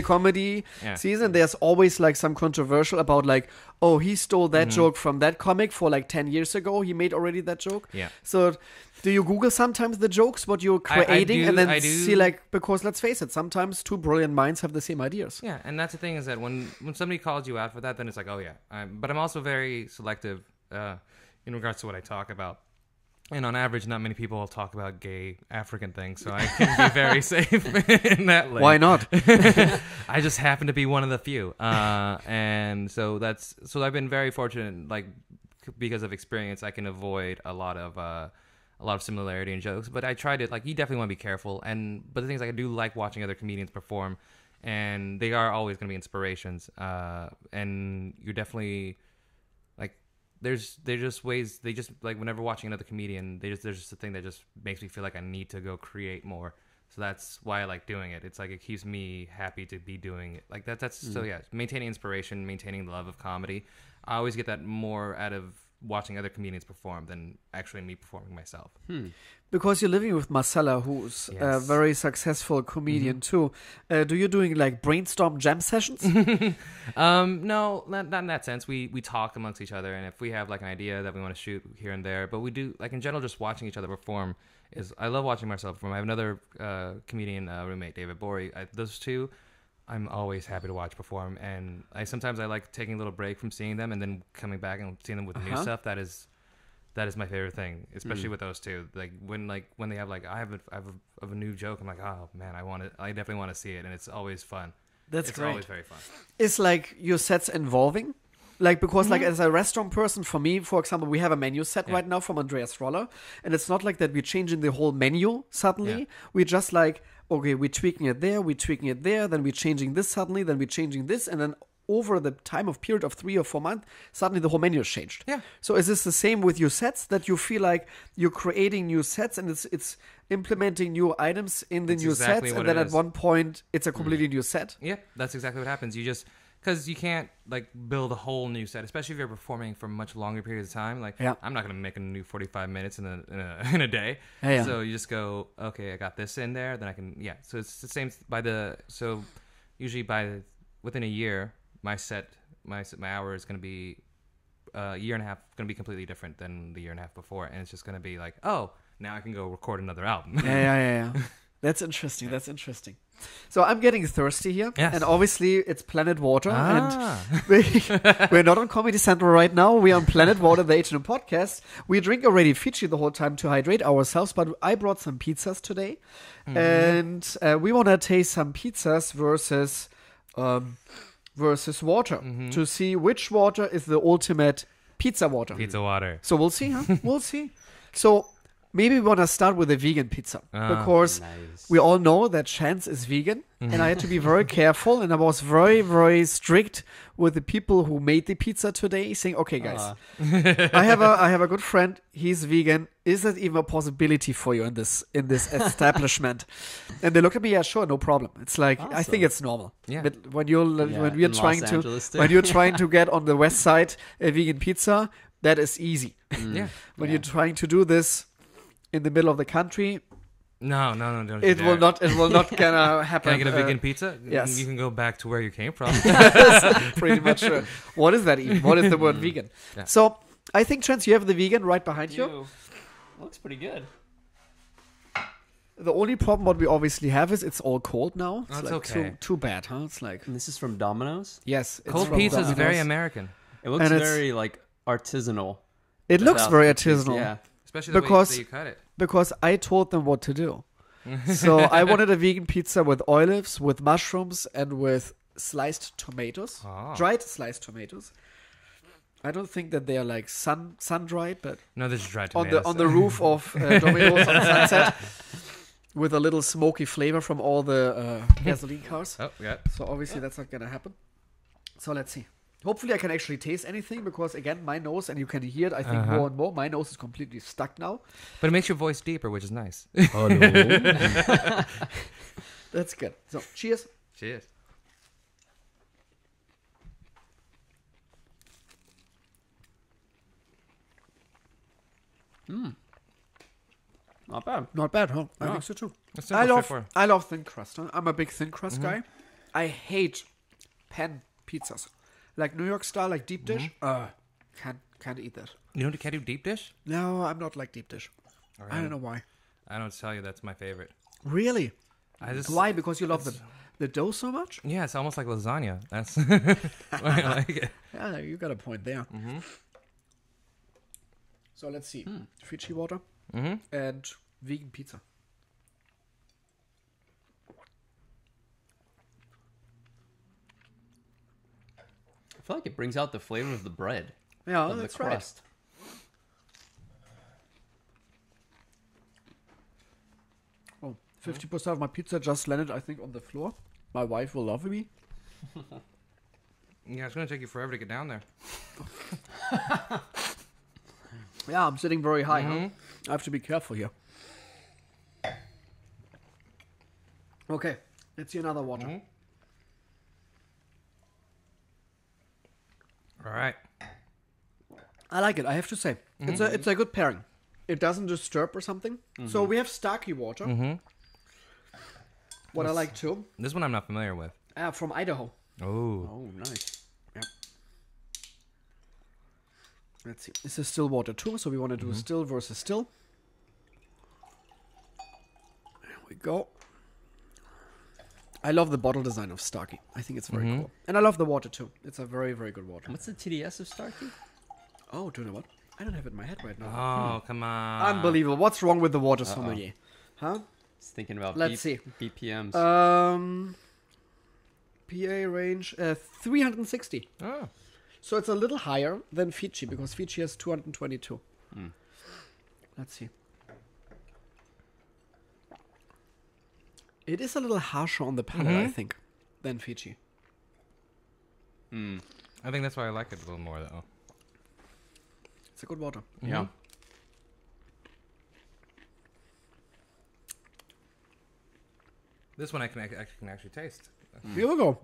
comedy season, there's always like some controversial about like, oh, he stole that joke from that comic for like 10 years ago. He made already that joke. Yeah. So, do you Google sometimes the jokes what you're creating and then see like, because let's face it, sometimes two brilliant minds have the same ideas. Yeah, and that's the thing is that when somebody calls you out for that, then it's like, oh yeah. But I'm also very selective. In regards to what I talk about. And on average, not many people will talk about gay African things, so I can be very safe in that lane. Why not? I just happen to be one of the few. And so I've been very fortunate, like, because of experience, I can avoid a lot of similarity in jokes. But I try to, like, you definitely want to be careful. But the thing is, like, I do like watching other comedians perform, and they are always going to be inspirations. And you're definitely... There's just ways they just like whenever watching another comedian there's just a thing that just makes me feel like I need to go create more, so that's why I like doing it. It's like it keeps me happy to be doing it like that. So yeah, maintaining inspiration, maintaining the love of comedy. I always get that more out of watching other comedians perform than actually me performing myself. Because you're living with Marcella, who's a very successful comedian too. Do you doing like brainstorm jam sessions? No, not in that sense. We talk amongst each other, and if we have like an idea that we want to shoot here and there, but we do like in general just watching each other perform is I love watching myself perform. I have another comedian roommate, David Bory. Those two, I'm always happy to watch perform, and sometimes I like taking a little break from seeing them and then coming back and seeing them with new stuff. That is my favorite thing, especially with those two. Like when they have like I have a new joke, I'm like, oh man, I definitely want to see it, and it's always fun. It's great. Always very fun. It's like your sets evolving. Like, because like as a restaurant person, for me, for example, we have a menu set right now from Andreas Roller, and it's not like that we're changing the whole menu suddenly. Yeah. We're just like, okay, we're tweaking it there, then we're changing this suddenly, then we're changing this, and then over the time of period of 3 or 4 months, suddenly the whole menu has changed. Yeah. So is this the same with your sets, that you feel like you're creating new sets and it's implementing new items in the new exactly sets, what and then it at is. one point it's a completely new set? Yeah, that's exactly what happens. You just, because you can't like build a whole new set, especially if you're performing for much longer periods of time. Like, Yeah. I'm not gonna make a new 45 minutes in a day. Yeah. So you just go, okay, I got this in there, then I can, yeah. So it's the same so usually within a year, my hour is gonna be a year and a half, gonna be completely different than the year and a half before, and it's just gonna be like, oh, now I can go record another album. Yeah. That's interesting. So I'm getting thirsty here, Yes. and obviously it's Planet Water, Ah. and we're not on Comedy Central right now. We're on Planet Water, the H2Know podcast. We drink already Fiji the whole time to hydrate ourselves, but I brought some pizzas today, and we want to taste some pizzas versus water to see which water is the ultimate pizza water. Pizza water. So we'll see, huh? We'll see. So maybe we want to start with a vegan pizza because Nice. we all know that Chance is vegan, and I had to be very careful, and I was very, very strict with the people who made the pizza today, saying, "Okay, guys, I have a good friend. He's vegan. Is that even a possibility for you in this establishment?" And they look at me, "Yeah, sure, no problem." It's like I think it's normal. Yeah. But when we're in trying Los to Angeles too. when you're trying to get on the west side a vegan pizza, that is easy. Yeah. When you're trying to do this in the middle of the country, No, don't. you it will dare. not gonna happen. Can I get a vegan pizza? yes. You can go back to where you came from. Pretty much. What is that even? What is the word vegan? Yeah. So I think, Chance, you have the vegan right behind you. Looks pretty good. The only problem what we obviously have is it's all cold now. It's That's like okay. too bad, huh? It's like And this is from Domino's. yes, it's Cold from pizza is very Domino's. American, It looks And it's- very like artisanal. It looks without very the cheese, artisanal Yeah. especially the Because- way that you cut it. because I told them what to do. So I wanted a vegan pizza with olives, with mushrooms, and with sliced tomatoes, Ah. dried sliced tomatoes. I don't think that they are like sun dried, but No, this is dried on tomatoes. the roof of Domino's on Sunset, with a little smoky flavor from all the gasoline cars. Oh, yeah. So obviously that's not gonna happen. So let's see. Hopefully I can actually taste anything because again my nose, and you can hear it I think more and more. My nose is completely stuck now. But it makes your voice deeper, which is nice. That's good. So cheers. Cheers. Not bad. Not bad, huh? I No. think so too. That's I simple, love straightforward. I love thin crust. Huh? I'm a big thin crust guy. I hate pan pizzas, like New York style, like deep dish. Can't eat that. Can't do deep dish? No, I'm not like deep dish. I don't know why. I don't tell you that's my favorite. Really? I just Why? Because you love the dough so much? Yeah, it's almost like lasagna. That's why I like it. Yeah, you got a point there. So let's see. Fiji water and vegan pizza. I feel like it brings out the flavor of the bread. Yeah, Of the that's right. crust. 50% of my pizza just landed, I think, on the floor. My wife will love me. Yeah, it's gonna take you forever to get down there. Yeah, I'm sitting very high. Huh? I have to be careful here. Okay, let's see another water. All right. I like it, I have to say. It's a good pairing. It doesn't disturb or something. So we have Starkey water. What I like too. This one I'm not familiar with. From Idaho. Oh. Oh, nice. Let's see. This is still water too, so we want to do still versus still. There we go. I love the bottle design of Starkey. I think it's very cool. And I love the water too. It's a very, very good water. What's the TDS of Starkey? Oh, do you know what? I don't have it in my head right now. Oh, come on. Unbelievable. What's wrong with the water sommelier? Huh? Just thinking about Let's see. BPMs. PA range 360. Oh. So it's a little higher than Fiji because Fiji has 222. Let's see. It is a little harsher on the palate, I think, than Fiji. I think that's why I like it a little more, though. It's a good water. Mm-hmm. Yeah. This one I can actually taste. Here we go.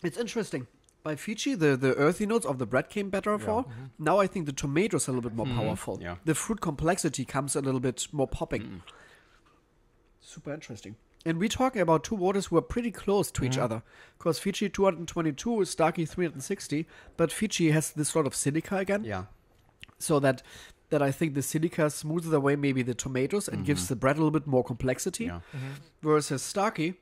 It's interesting. By Fiji, the earthy notes of the bread came better for. Now I think the tomatoes are a little bit more powerful. Yeah. The fruit complexity comes a little bit more popping. Super interesting. And we're talking about two waters who are pretty close to each other. Because Fiji 222 is Starkey 360, but Fiji has this sort of silica again. Yeah. So that I think the silica smoothes away maybe the tomatoes and gives the bread a little bit more complexity. Yeah. Versus Starkey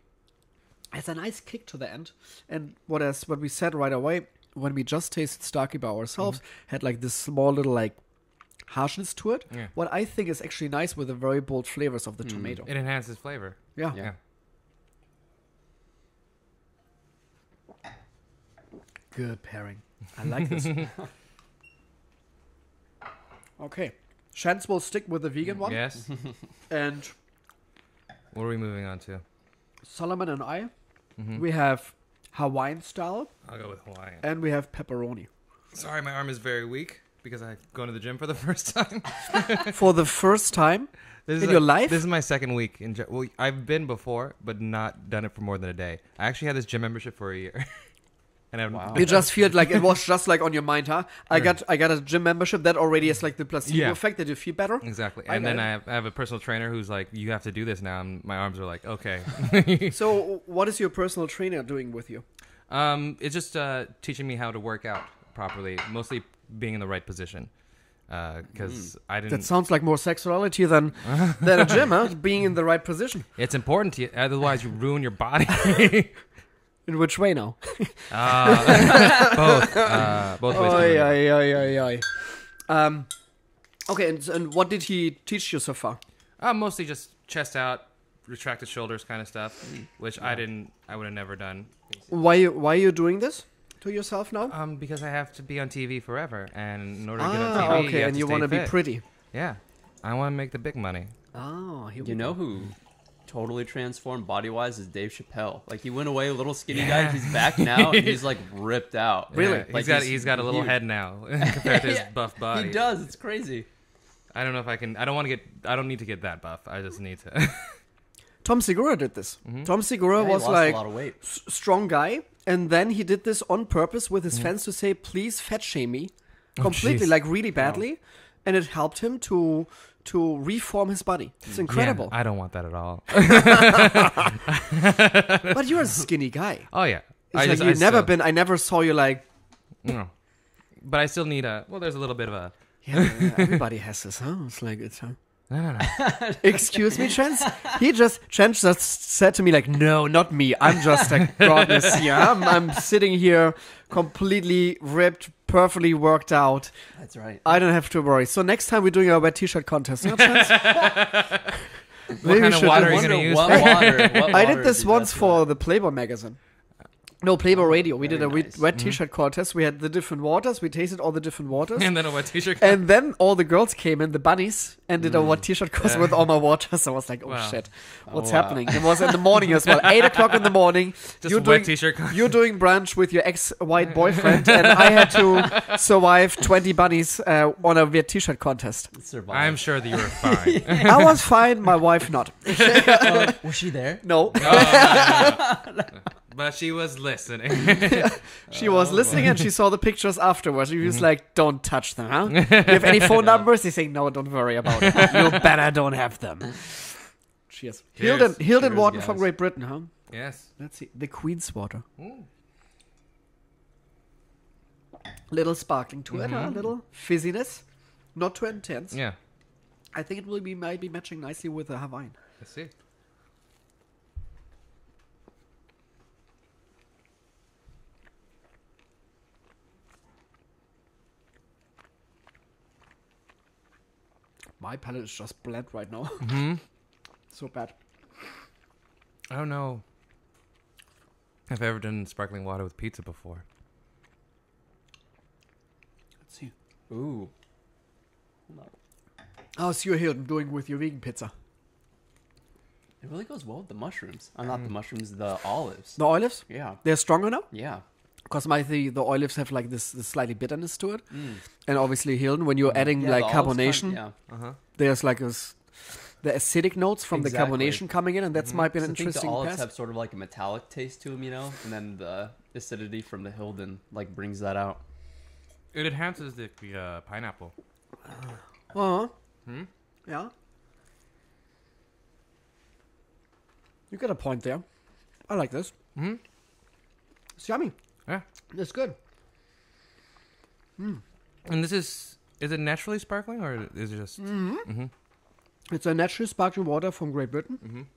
has a nice kick to the end. And what we said right away, when we just tasted Starkey by ourselves, had like this small little like harshness to it. Yeah. What I think is actually nice with the very bold flavors of the tomato. It enhances flavor. Yeah. Yeah. Good pairing. I like this. Okay. Chance will stick with the vegan one. Yes. And What are we moving on to? Solomon and I, we have Hawaiian style I'll go with Hawaiian. and we have pepperoni. Sorry, my arm is very weak because I've gone to the gym for the first time. For the first time This in your life? This is my second week. Well, I've been before, but not done it for more than a day. I actually had this gym membership for a year. And I've You just feel like it was just like on your mind, huh? I got a gym membership that already is like the placebo effect that you feel better. Exactly. I And then get I have a personal trainer who's like, you have to do this now. And my arms are like, okay. So what is your personal trainer doing with you? It's just teaching me how to work out properly, mostly being in the right position. Because I didn't. That sounds like more sexuality than a gym, huh? Being in the right position. It's important to you, otherwise you ruin your body. In which way now? Both. Both ways. Okay, and what did he teach you so far? Mostly just chest out, retracted shoulders kind of stuff, which I would have never done. Why are you doing this to yourself now? Because I have to be on TV forever, and in order to get on TV, okay, and you want to be pretty. Yeah, I want to make the big money. Oh, You know who totally transformed body-wise is Dave Chappelle. Like, he went away a little skinny guy, he's back now, and he's like ripped out. Really? Yeah, Like, he's got a little head now compared to his buff body. He does. It's crazy. I don't know if I can. I don't need to get that buff. I just need to. Tom Segura did this. Tom Segura Yeah, he was lost like a lot of weight. strong guy, and then he did this on purpose with his fans to say, "Please fat shame me," completely, jeez. like really badly, and it helped him to reform his body. It's incredible. Yeah, I don't want that at all. But you're a skinny guy. Oh yeah. It's I never saw you like. No. But I still need a. Well, there's a little bit of a. Yeah, everybody has this, huh? It's like it's. No. Excuse me, Chance? Chance just said to me like, no, not me. I'm just a goddess here. I'm sitting here completely ripped, perfectly worked out. That's right. I don't have to worry. So next time we're doing a wet t-shirt contest, no Chance? What kind of water are you going to use? What I did this once for the Playboy magazine. No, Playboy Radio. We did a very nice. wet t-shirt contest. We had the different waters. We tasted all the different waters. And then a wet t-shirt. And then all the girls came in, the bunnies, and did a wet t-shirt contest with all my waters. I was like, oh Wow. shit, what's wow. happening? It was in the morning as well, 8 o'clock in the morning. Just You're wet doing, t-shirt contest. you're doing brunch with your ex-white boyfriend, and I had to survive 20 bunnies on a wet t-shirt contest. Survive. I'm sure that you were fine. I was fine, my wife not. Was she there? No. But she was listening. She was listening and she saw the pictures afterwards. She was like, don't touch them, huh? You have any phone numbers? They say, no, don't worry about it. You better don't have them. Cheers. Cheers. Hilden Cheers, Wharton guys. from Great Britain, huh? Yes. Let's see. The Queen's Water. Ooh. Little sparkling to it, huh? Little fizziness. Not too intense. Yeah. I think it might be matching nicely with the Hawaiian. Let's see. My palate is just bland right now. So bad. I don't know if I've ever done sparkling water with pizza before. Let's see. Ooh. How's your Hilden doing with your vegan pizza? It really goes well with the mushrooms. Not the mushrooms, the olives. The olives? Yeah. They're stronger now? Yeah. Because the olives have like this slightly bitterness to it. And obviously Hilden, when you're adding like carbonation, there's like the acidic notes from the carbonation coming in, and that's might be an interesting I think the olives pass. have sort of like a metallic taste to them, you know? And then the acidity from the Hilden like brings that out. It enhances the pineapple. Yeah. You got a point there. I like this. It's yummy. Yeah. It's good. And this is it naturally sparkling or is it just... It's a natural sparkling water from Great Britain.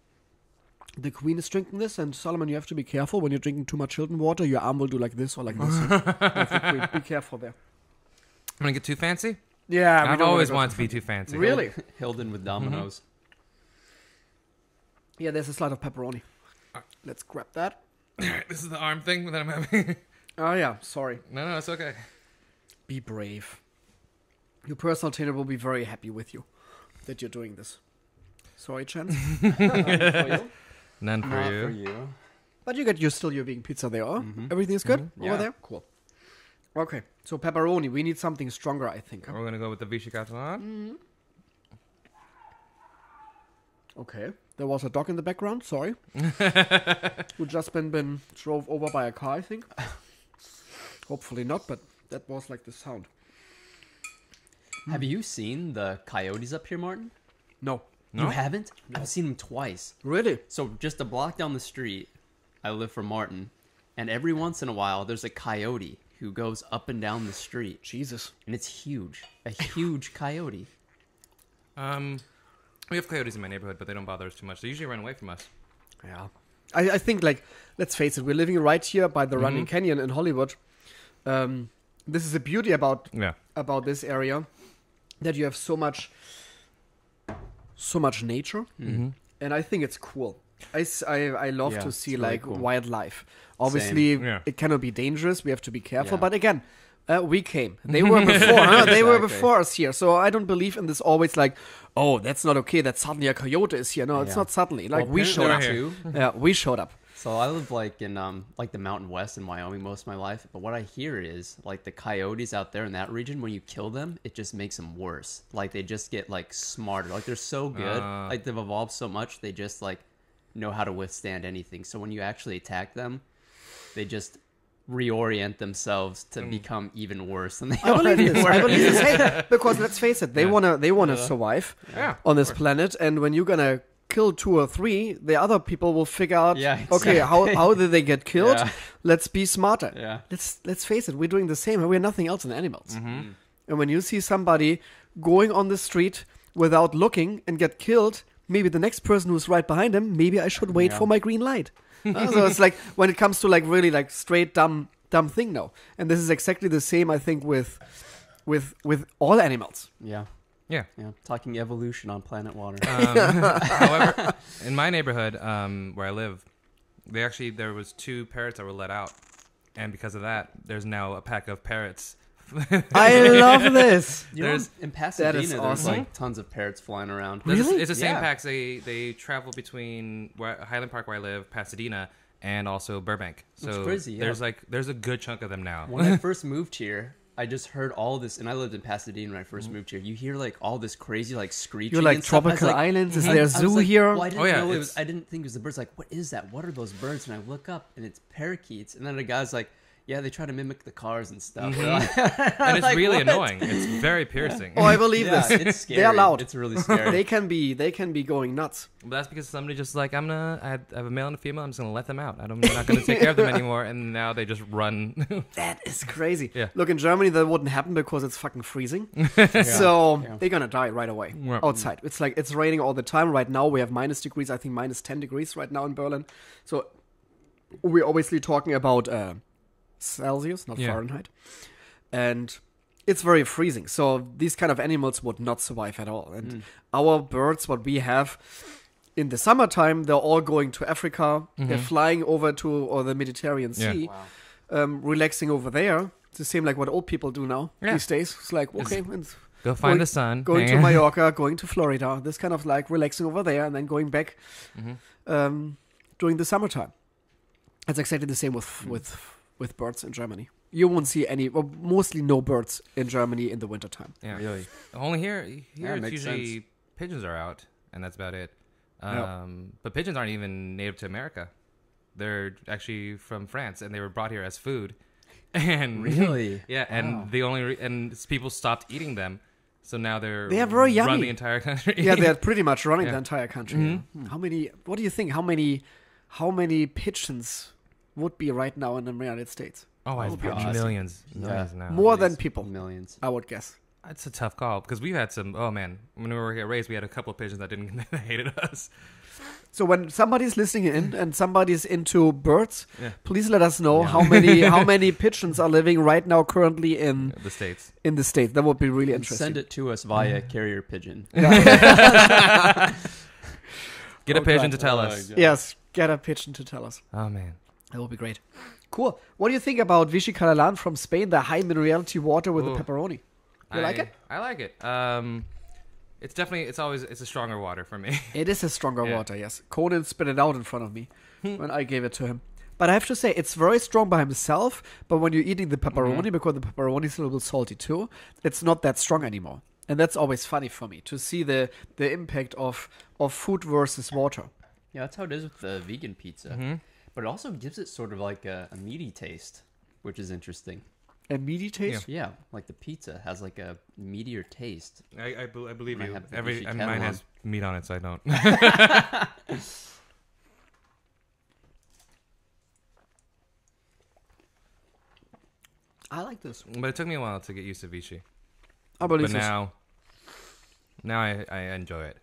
The Queen is drinking this, and Solomon, you have to be careful when you're drinking too much Hilton water. Your arm will do like this or like this. Like the Queen. Be careful there. I'm going to get too fancy? Yeah, I've always wanted to be too fancy. Really? Hilden with Domino's. Yeah, there's a slide of pepperoni. Let's grab that. This is the arm thing that I'm having. Oh, yeah. Sorry. No, it's okay. Be brave. Your personal trainer will be very happy with you that you're doing this. Sorry, Chance. None for Not you. for you. But you got your vegan pizza there, huh? Everything's good over there? Cool. Okay, so pepperoni. We need something stronger, I think. Huh? We're going to go with the Vichy Catalan. Okay. There was a dog in the background, sorry. Who just been drove over by a car, I think. Hopefully not, but that was like the sound. Have you seen the coyotes up here, Martin? No. No? You haven't? I've seen them twice. Really? So just a block down the street, I live from Martin, and every once in a while there's a coyote who goes up and down the street. Jesus. And it's huge. A huge coyote. We have coyotes in my neighborhood, but they don't bother us too much. They usually run away from us. Yeah. I think, like, let's face it, we're living right here by the Running Canyon in Hollywood. This is the beauty about this area, that you have so much nature, and I think it's cool. I love to see really cool wildlife. Obviously, it cannot be dangerous. We have to be careful. But again, we came. They were before. They were before us here. So I don't believe in this always like, oh, that's not okay. That suddenly a coyote is here. No, it's not suddenly. Like we showed up. Yeah, we showed up. So I live like in like the Mountain West in Wyoming most of my life. But what I hear is like the coyotes out there in that region, when you kill them, it just makes them worse. Like they just get like smarter. Like they're so good. Like they've evolved so much. They just like know how to withstand anything. So when you actually attack them, they just reorient themselves to become even worse than they already were. I believe this. Hey, because let's face it, they wanna survive on this planet, and when you're gonna kill 2 or 3, the other people will figure out, okay, how did they get killed? Let's be smarter. Let's face it, we're doing the same. We're nothing else than animals. And when you see somebody going on the street without looking and get killed, maybe the next person who's right behind him, maybe I should wait for my green light. So it's like when it comes to like really like straight dumb thing now. And this is exactly the same, I think, with all animals. Yeah. Talking evolution on planet water. However, in my neighborhood, where I live, there was 2 parrots that were let out, and because of that, there's now a pack of parrots. I love this. You know, in Pasadena, there's like tons of parrots flying around. Really? It's the same packs. They travel between Highland Park, where I live, Pasadena, and also Burbank. So it's crazy. There's a good chunk of them now. When I first moved here, I just heard all this, and I lived in Pasadena when I first moved here. You hear like all this crazy like screeching. You're like tropical islands. Is there a zoo here? Well, I didn't think it was the birds. Like, what is that? What are those birds? And I look up, and it's parakeets. And then the guy's like, yeah, they try to mimic the cars and stuff. And it's like, really annoying. It's very piercing. Oh, I believe this. It's scary. They're loud. It's really scary. They can be going nuts. But that's because somebody just like, I have a male and a female. I'm just gonna let them out. I'm not gonna take care of them anymore. And now they just run. That is crazy. Yeah. Look, in Germany that wouldn't happen because it's fucking freezing. So they're gonna die right away outside. It's like it's raining all the time. Right now we have minus degrees. I think minus 10 degrees right now in Berlin. So we're obviously talking about Celsius, not Fahrenheit, and it's very freezing. So these kind of animals would not survive at all. And our birds, what we have in the summertime, they're all going to Africa. They're flying over to the Mediterranean Sea, relaxing over there. the same like what old people do now these days. It's like, okay, go find the sun. Going to Mallorca, going to Florida. This kind of like relaxing over there and then going back during the summertime. It's exactly the same with birds in Germany. You won't see mostly no birds in Germany in the wintertime. Yeah, really. Only here it's usually pigeons are out, and that's about it. But pigeons aren't even native to America. They're actually from France, and they were brought here as food. And really, yeah, and the only and people stopped eating them, so now they are very yummy. Run the entire country. Yeah, they're pretty much running the entire country. How many? What do you think? How many pigeons would be right now in the United States? Oh, I think millions now. More than people. Millions. I would guess. It's a tough call because we've had some. Oh man, when we were at Riese, we had a couple of pigeons that hated us. So when somebody's listening in and somebody's into birds, please let us know how many pigeons are living right now currently in the States. In the States, that would be really interesting. Send it to us via carrier pigeon. Get a pigeon to tell us. Yes, get a pigeon to tell us. Oh man, that would be great. Cool. What do you think about Vichy Catalan from Spain, the high minerality water with the pepperoni? You like it? I like it. It's a stronger water for me. It is a stronger water, yes. Conan spit it out in front of me when I gave it to him. But I have to say, it's very strong by himself, but when you're eating the pepperoni, because the pepperoni is a little bit salty too, it's not that strong anymore. And that's always funny for me, to see the impact of food versus water. Yeah, that's how it is with the vegan pizza. But it also gives it sort of like a meaty taste, which is interesting. A meaty taste? Yeah, like the pizza has like a meatier taste. I believe you. Mine has meat on it, so I don't. I like this. But it took me a while to get used to Vichy. But now I enjoy it.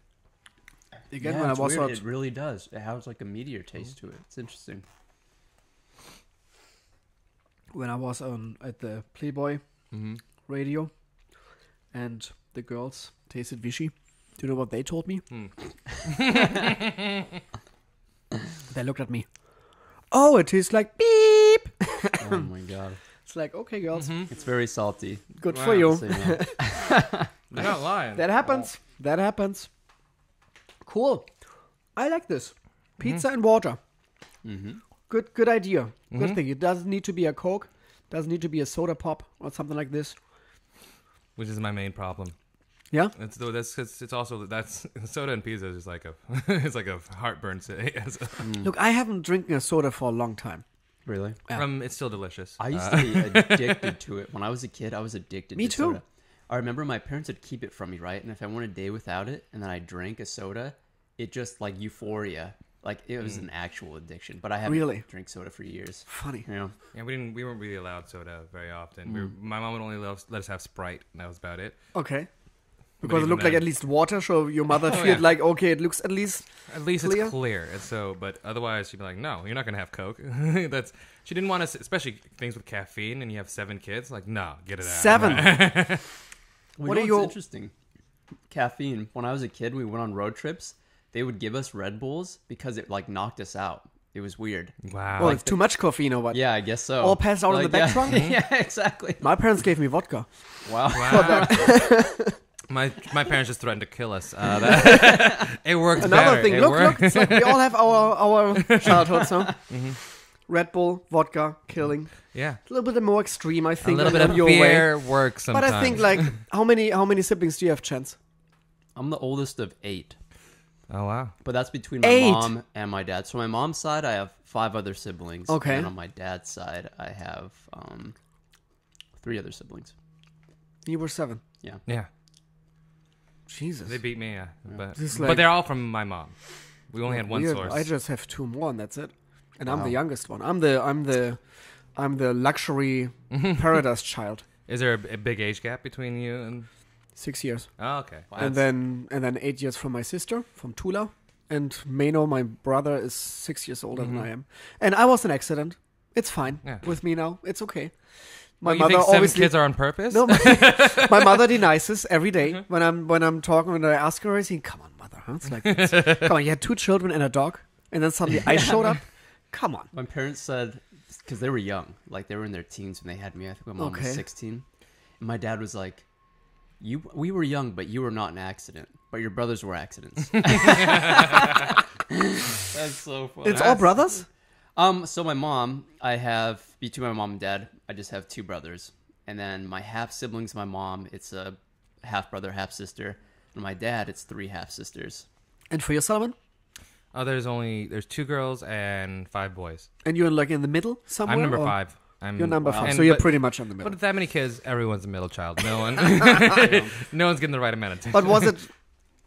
Again, when I was weird. It really does. It has like a meatier taste to it. It's interesting. When I was at the Playboy radio and the girls tasted Vichy, do you know what they told me? They looked at me. Oh, it tastes like beep. Oh my god. It's like, okay, girls. It's very salty. Good for you. They're not lying. That happens. That happens. Cool. I like this. Pizza and water. Good idea. Good thing. It doesn't need to be a Coke. Doesn't need to be a soda pop or something like this. Which is my main problem. Yeah. It's also soda and pizza is just like it's like a heartburn. Look, I haven't drinking a soda for a long time. Really? Yeah. It's still delicious. I used to be addicted to it. When I was a kid, I was addicted to soda. Me too. I remember my parents would keep it from me, right? And if I went a day without it and then I drank a soda, it just like euphoria. Like it was an actual addiction. But I haven't drank soda for years. Funny. Yeah, we weren't really allowed soda very often. My mom would only let us have Sprite, and that was about it. Okay. Because it looked like at least water, so your mother felt like, okay, it looks at least clear. It's clear. And so, but otherwise she'd be like, no, you're not gonna have Coke. She didn't want us, especially things with caffeine, and you have 7 kids. Like, no, get it out. 7. What are you? Interesting. Caffeine. When I was a kid, we went on road trips. They would give us Red Bulls because it like knocked us out. It was weird. Wow. Well, it's too much caffeine or what? Yeah, I guess so. All passed out in the back trunk? Yeah, exactly. My parents gave me vodka. Wow. My parents just threatened to kill us. It worked. Another better. thing. Look. It's like we all have our childhoods, huh? Red Bull, vodka, killing. Yeah. A little bit more extreme, I think. A little bit of beer works sometimes. But I think, like, how many siblings do you have, Chance? I'm the oldest of 8. Oh, wow. But that's between my mom and my dad. So my mom's side, I have 5 other siblings. Okay. And on my dad's side, I have 3 other siblings. You were 7. Yeah. Yeah. Jesus. They beat me, yeah. But like, they're all from my mom. We only had one source. I just have 2 more, and that's it. And I'm the youngest one. I'm the luxury paradise child. Is there a big age gap between you and 6 years? Oh, okay. Wow. And then 8 years from my sister, from Tula. And Mano, my brother, is 6 years older than I am. And I was an accident. It's fine with me now. It's okay. My mother you think 7 kids are on purpose? No, my mother denies this every day when I'm talking. When I ask her, I say, "Come on, mother, huh? It's like, come on, you had 2 children and a dog, and then suddenly I showed up. Come on." My parents said because they were young. Like, they were in their teens when they had me. I think my mom was 16. And my dad was like, we were young, but you were not an accident. But your brothers were accidents. That's so funny. It's all brothers? So my mom, between my mom and dad, I just have 2 brothers. And then my half-siblings, my mom, it's a half-brother, half-sister. And my dad, it's 3 half-sisters. And for you, Solomon? Oh, there's 2 girls and 5 boys. And you're like in the middle somewhere? I'm number or? 5. You're number 5, so you're pretty much in the middle. But with that many kids, everyone's a middle child. No one, no one's getting the right amount of attention. But was it?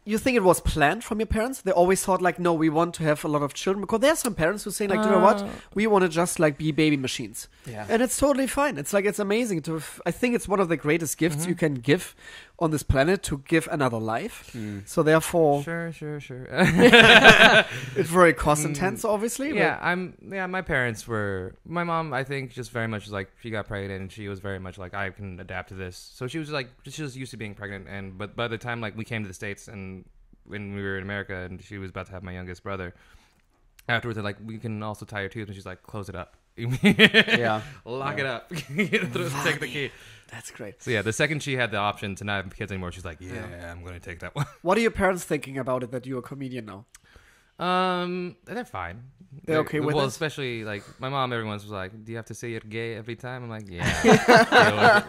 You think it was planned from your parents? They always thought like, no, we want to have a lot of children, because there are some parents who say like, you know what, we want to just like be baby machines, and it's totally fine. It's like, it's amazing to. I think it's one of the greatest gifts you can give on this planet, to give another life. So therefore, sure. it's very cost intense, obviously. My parents were. My mom, I think, just very much like, she got pregnant and she was very much like, I can adapt to this. So she was like, she was used to being pregnant, but by the time like we came to the States and when we were in America and she was about to have my youngest brother, afterwards they're like, we can also tie your tooth, and she's like, close it up. Lock it up. Take the key. That's great. So the second she had the option to not have kids anymore, she's like, I'm going to take that one. What are your parents thinking about it that you're a comedian now? They're fine. They're okay with it? Well, especially like my mom, everyone's was like, do you have to say you're gay every time? I'm like, yeah.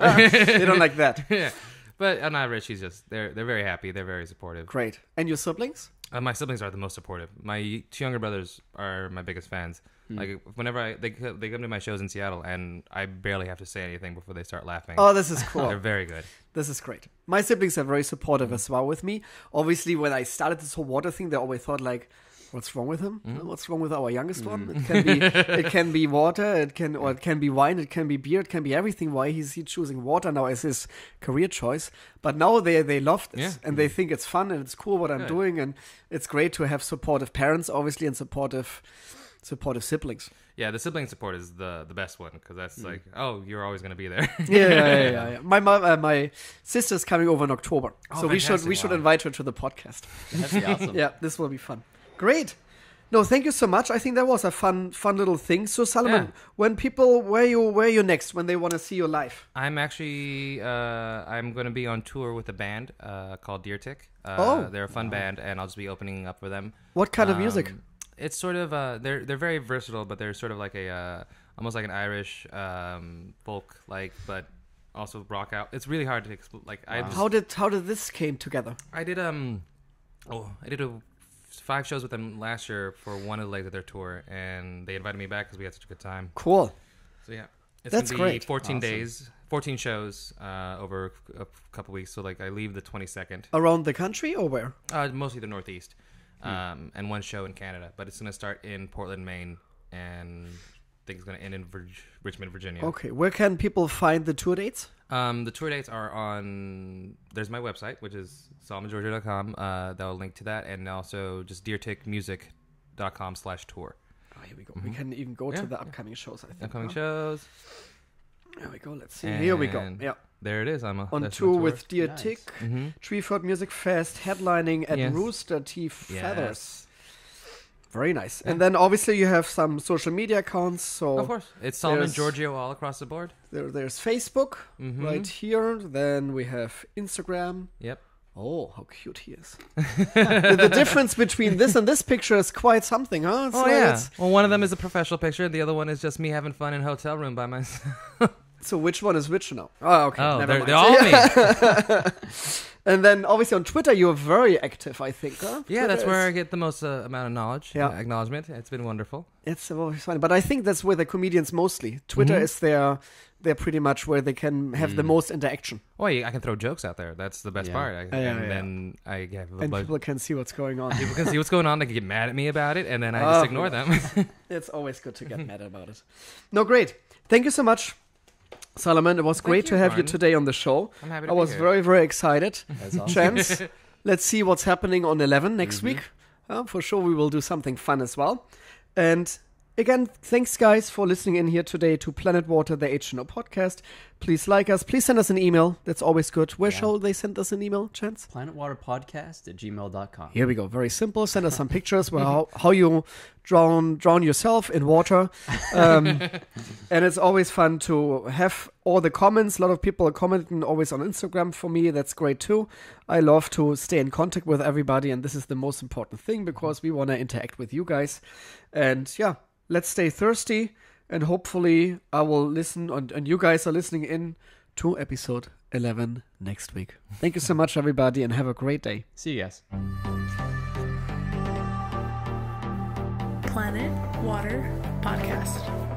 They don't like that. Yeah. But on average, they're very happy. They're very supportive. Great. And your siblings? My siblings are the most supportive. My 2 younger brothers are my biggest fans. Like, whenever they come to my shows in Seattle, and I barely have to say anything before they start laughing. Oh, this is cool. They're very good. This is great. My siblings are very supportive as well with me. Obviously, when I started this whole water thing, they always thought like, what's wrong with him? What's wrong with our youngest one? It can be water, it can be wine, it can be beer, it can be everything. Why is he choosing water now as his career choice? But now they love this, and they think it's fun and it's cool what I'm doing, and it's great to have supportive parents, obviously, and supportive siblings. Yeah, the sibling support is the best one, because that's like, oh, you're always going to be there. Yeah. My sister's coming over in October, so we should invite her to the podcast. That'd be awesome. Yeah, this will be fun. Great. No, thank you so much. I think that was a fun little thing. So, Solomon, when people, where you next when they want to see you live? I'm actually I'm going to be on tour with a band called Deer Tick. They're a fun band, and I'll just be opening up for them. What kind of music? It's sort of they're very versatile, but they're sort of like a almost like an Irish folk, like, but also rock out. It's really hard to explain. Like, how did this came together? I did 5 shows with them last year for one of the legs of their tour, and they invited me back because we had such a good time. Cool. So it's That's gonna be great. 14 days, 14 shows over a couple weeks. So like I leave the 22nd. Around the country or where? Mostly the Northeast. And 1 show in Canada, but it's going to start in Portland, Maine, and I think it's going to end in Richmond, Virginia. Okay, where can people find the tour dates? The tour dates are on, there's my website, which is sommelier.com. That'll link to that, and also just deertickmusic.com/tour. Oh, here we go. We can even go to the upcoming shows, I think. Upcoming shows. There we go. Let's see. Here we go. Yeah. There it is. I'm on tour with Deer Tick, Treeford Music Fest, headlining at Rooster Teeth Feathers. Very nice. And then obviously you have some social media accounts. So of course, it's Solomon Georgio all across the board. There's Facebook right here. Then we have Instagram. Yep. Oh, how cute he is. The difference between this and this picture is quite something, huh? Well, one of them is a professional picture. The other one is just me having fun in a hotel room by myself. So which one is which now? Oh, okay. Never mind. They're all me. And then obviously on Twitter you're very active, I think. Huh? Yeah, that's where I get the most amount of knowledge, acknowledgement. It's been wonderful. It's always fun. But I think that's where the comedians mostly. Twitter is they're pretty much where they can have the most interaction. Oh, I can throw jokes out there. That's the best part. Then people can see what's going on. People can see what's going on. They can get mad at me about it, and then I just ignore them. It's always good to get mad about it. No, great. Thank you so much, Solomon. It was great to have you today on the show. I'm happy to I was very, very excited. That's awesome. Chance, let's see what's happening on 11 next week. For sure we will do something fun as well. And again, thanks guys for listening in here today to Planet Water, the H2Know podcast. Please like us. Please send us an email. That's always good. Where shall they send us an email, Chance? planetwaterpodcast@gmail.com. Here we go. Very simple. Send us some pictures where how you drown yourself in water. And it's always fun to have all the comments. A lot of people are commenting always on Instagram for me. That's great too. I love to stay in contact with everybody, and this is the most important thing because we want to interact with you guys. And yeah, let's stay thirsty. And hopefully I will listen, and you guys are listening in to episode 11 next week. Thank you so much, everybody, and have a great day. See you guys. Planet Water Podcast.